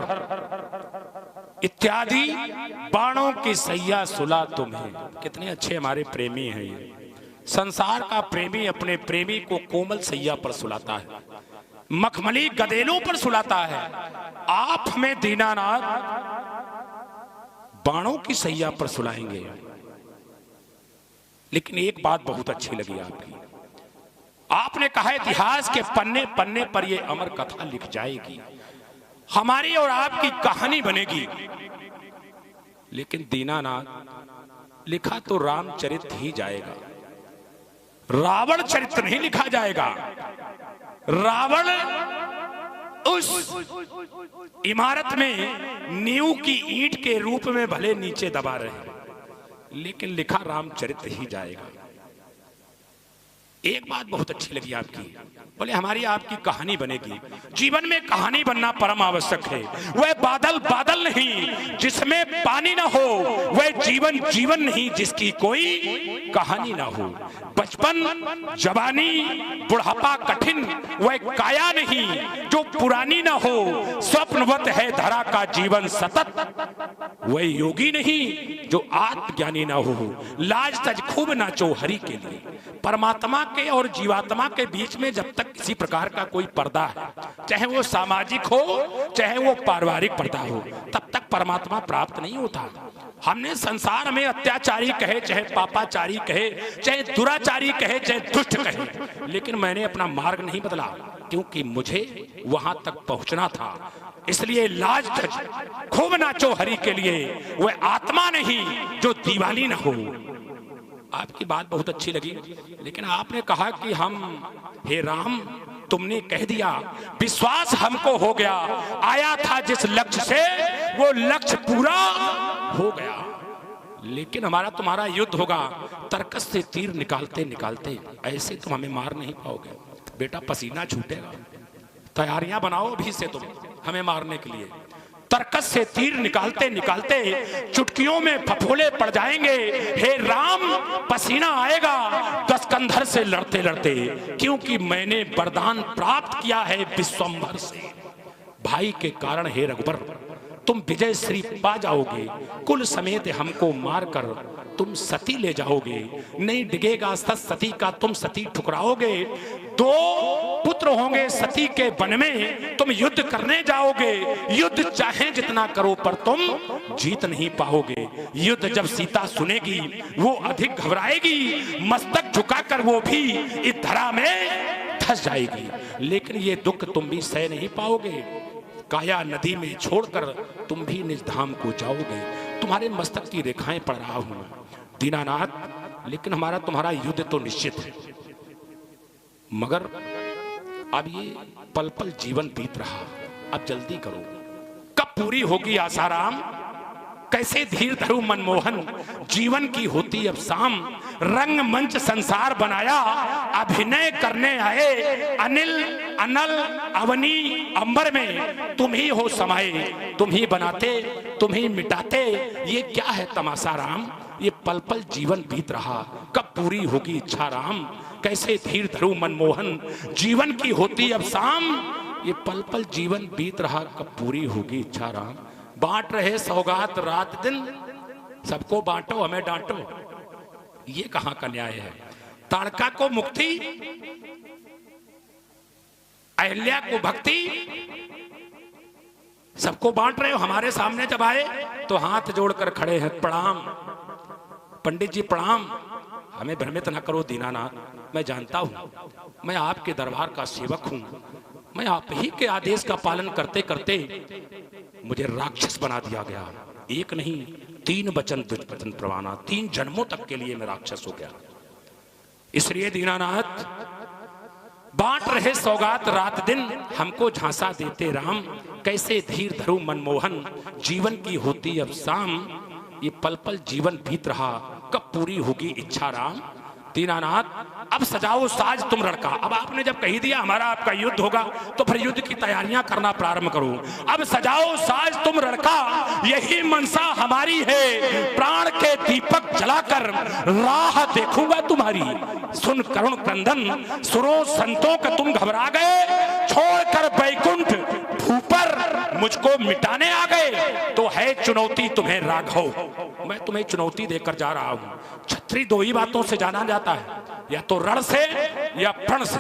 S2: इत्यादि बाणों की सैया सुला तुम्हें। कितने अच्छे हमारे प्रेमी हैं ये। संसार का प्रेमी अपने प्रेमी को कोमल सैया पर सुलाता है, मखमली गदेलों पर सुलाता है। आप हमें दीनानाथ बाणों की सैया पर सुलाएंगे। लेकिन एक बात बहुत अच्छी लगी आपकी, आपने कहा इतिहास के पन्ने पन्ने पर यह अमर कथा लिख जाएगी, हमारी और आपकी कहानी बनेगी। लेकिन दीनानाथ लिखा तो रामचरित ही जाएगा, रावण चरित्र नहीं लिखा जाएगा। रावण उस इमारत में नींव की ईंट के रूप में भले नीचे दबा रहे, लेकिन लिखा रामचरित्र ही जाएगा। एक बात बहुत अच्छी लगी आपकी, बोले हमारी आपकी कहानी बनेगी। जीवन में कहानी बनना परम आवश्यक है। वह बादल बादल नहीं जिसमें पानी ना हो, वह जीवन जीवन नहीं जिसकी कोई कहानी ना हो। बचपन जवानी बुढ़ापा कठिन वह काया नहीं जो पुरानी ना हो। स्वप्नवत है धरा का जीवन सतत, वह योगी नहीं जो आत्मज्ञानी ना हो। लाज तज खूब नाचो हरि के लिए। परमात्मा के और जीवात्मा के बीच में जब तक किसी प्रकार का कोई पर्दा है, चाहे वो सामाजिक हो चाहे वो पारिवारिक पर्दा हो, तब तक परमात्मा प्राप्त नहीं होता। हमने संसार में अत्याचारी कहे चाहे पापाचारी कहे, चाहे दुराचारी कहे चाहे दुष्ट कहे, लेकिन मैंने अपना मार्ग नहीं बदला, क्योंकि मुझे वहां तक पहुंचना था। इसलिए लाज तज खूब नाचो हरि के लिए। वह आत्मा नहीं जो दीवानी ना हो। आपकी बात बहुत अच्छी लगी, लेकिन आपने कहा कि हम, हे राम तुमने कह दिया, विश्वास हमको हो गया, आया था जिस लक्ष्य से वो लक्ष्य पूरा हो गया। लेकिन हमारा तुम्हारा युद्ध होगा। तर्कस से तीर निकालते निकालते ऐसे तुम हमें मार नहीं पाओगे बेटा, पसीना छूटेगा। तैयारियां बनाओ अभी से तुम हमें मारने के लिए। तर्कस से तीर निकालते निकालते चुटकियों में फफोले पड़ जाएंगे। हे राम पसीना आएगा 10 कंधर से लड़ते लड़ते, क्योंकि मैंने वरदान प्राप्त किया है विश्वंभर से। भाई के कारण हे रघुबर तुम विजय श्री पा जाओगे। कुल समेत हमको मारकर तुम सती ले जाओगे। नहीं डिगेगा सती का तुम सती ठुकराओगे। 2 पुत्र होंगे सती के वन में, तुम युद्ध करने जाओगे। युद्ध चाहे जितना करो पर तुम जीत नहीं पाओगे। युद्ध जब सीता सुनेगी वो अधिक घबराएगी, मस्तक झुकाकर वो भी इस धरा में धंस जाएगी। लेकिन ये दुख तुम भी सह नहीं पाओगे। काया नदी में छोड़कर तुम भी निज धाम को जाओगे। तुम्हारे मस्तक की रेखाएं पढ़ रहा हूं दीनानाथ, लेकिन हमारा तुम्हारा युद्ध तो निश्चित है। मगर अब ये पल पल जीवन बीत रहा, अब जल्दी करो। कब पूरी होगी आसाराम? कैसे धीर धरू मनमोहन, जीवन की होती अब शाम। रंग मंच संसार बनाया, अभिनय करने आए। अनिल अनल अवनी अंबर में तुम ही हो समाये। तुम ही बनाते तुम ही मिटाते, ये क्या है तमाशा राम? ये पल पल जीवन बीत रहा, कब पूरी होगी इच्छा राम, कैसे धीर धरू मनमोहन, जीवन की होती अब शाम, ये पल पल जीवन बीत रहा कब पूरी होगी इच्छा राम। बांट रहे सौगात रात दिन, सबको बांटो हमें डांटो, ये कहां का न्याय है। ताड़का को मुक्ति, अहिल्या को भक्ति, सबको बांट रहे हो। हमारे सामने जब आए तो हाथ जोड़कर खड़े हैं, प्रणाम पंडित जी प्रणाम। हमें भ्रमित ना करो दीनानाथ, मैं जानता हूं मैं आपके दरबार का सेवक हूं, मैं आप ही के आदेश का पालन करते करते मुझे राक्षस बना दिया गया। एक नहीं 3 वचन दुष्वचन प्रवाना, 3 जन्मों तक के लिए मैं राक्षस हो गया। इसलिए दीनानाथ बांट रहे सौगात रात दिन, हमको झांसा देते राम, कैसे धीर धरू मनमोहन, जीवन की होती अब शाम, ये पल पल जीवन बीत रहा कब पूरी होगी इच्छा राम। दीनानाथ अब सजाओ साज तुम लड़का। अब आपने जब कही दिया हमारा आपका युद्ध होगा तो फिर युद्ध की तैयारियां करना प्रारंभ करो। अब सजाओ साज तुम लड़का, यही मनसा हमारी है, प्राण के दीपक जलाकर राह देखूंगा तुम्हारी। सुन करुण क्रंदन सुरो संतों का तुम घबरा गए, छोड़कर बैकुंठ भूपर मुझको मिटाने आ गए, तो है चुनौती तुम्हें राघव। मैं तुम्हें चुनौती देकर जा रहा हूं। छत्री 2 ही बातों से जाना जाता है, या तो रण से या प्रण से।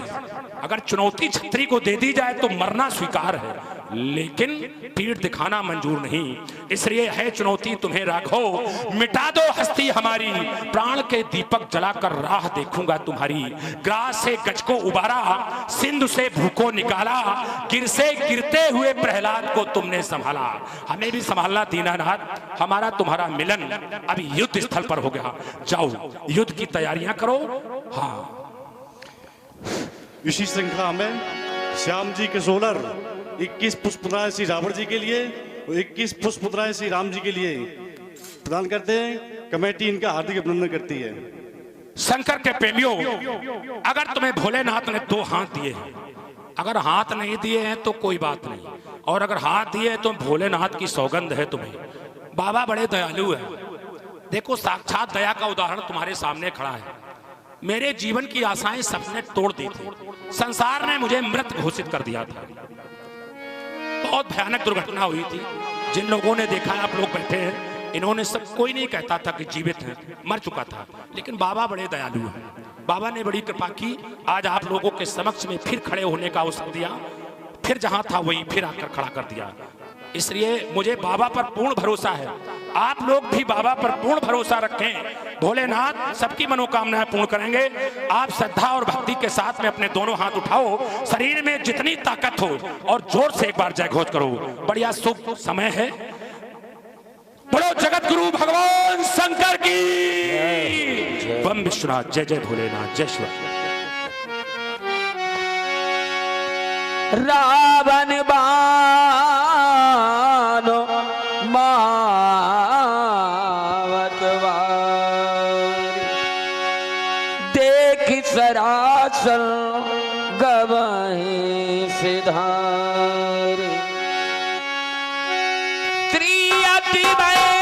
S2: अगर चुनौती छत्री को दे दी जाए तो मरना स्वीकार है, लेकिन पीठ दिखाना मंजूर नहीं। इसलिए है चुनौती तुम्हें राघव, मिटा दो हस्ती हमारी, प्राण के दीपक जलाकर राह देखूंगा तुम्हारी। ग्रास से गज को उबारा, सिंधु से भूको निकाला, गिर से गिरते हुए प्रहलाद को तुमने संभाला। हमें भी संभालना दीनानाथ, हमारा तुम्हारा मिलन अभी युद्ध स्थल पर हो गया। जाओ युद्ध की तैयारियां करो। हाँ,
S5: इसी श्रृंखला में श्याम जी के 16 21 पुष्पपुत्राएं श्री रावण जी के लिए और 21 पुष्पपुत्राएं श्री राम जी के लिए प्रदान करते हैं। कमेटी इनका हार्दिक अभिनंदन करती है।
S2: शंकर के प्रेमियों, अगर तुम्हें भोलेनाथ ने 2 हाथ दिए हैं, अगर हाथ नहीं दिए हैं तो कोई बात नहीं, और अगर हाथ दिए हैं तो भोलेनाथ की सौगंध है तुम्हें। बाबा बड़े दयालु है। देखो साक्षात दया का उदाहरण तुम्हारे सामने खड़ा है। मेरे जीवन की आशाएं सपने तोड़ दी थी, संसार ने मुझे मृत घोषित कर दिया था। बहुत भयानक दुर्घटना हुई थी। जिन लोगों ने देखा, आप लोग बैठे हैं, इन्होंने सब, कोई नहीं कहता था कि जीवित हैं, मर चुका था। लेकिन बाबा बड़े दयालु हैं, बाबा ने बड़ी कृपा की। आज आप लोगों के समक्ष में फिर खड़े होने का अवसर दिया, फिर जहां था वहीं फिर आकर खड़ा कर दिया। इसलिए मुझे बाबा पर पूर्ण भरोसा है, आप लोग भी बाबा पर पूर्ण भरोसा रखें। भोलेनाथ सबकी मनोकामनाएं पूर्ण करेंगे। आप श्रद्धा और भक्ति के साथ में अपने दोनों हाथ उठाओ, शरीर में जितनी ताकत हो, और जोर से एक बार जय घोष करो। बढ़िया शुभ समय है। बोलो जगत गुरु भगवान शंकर की। बम विश्वनाथ, जय जय भोलेनाथ, जय शिव।
S7: रावण बानो मावत वारी, देख सरासर गवहि सिधार।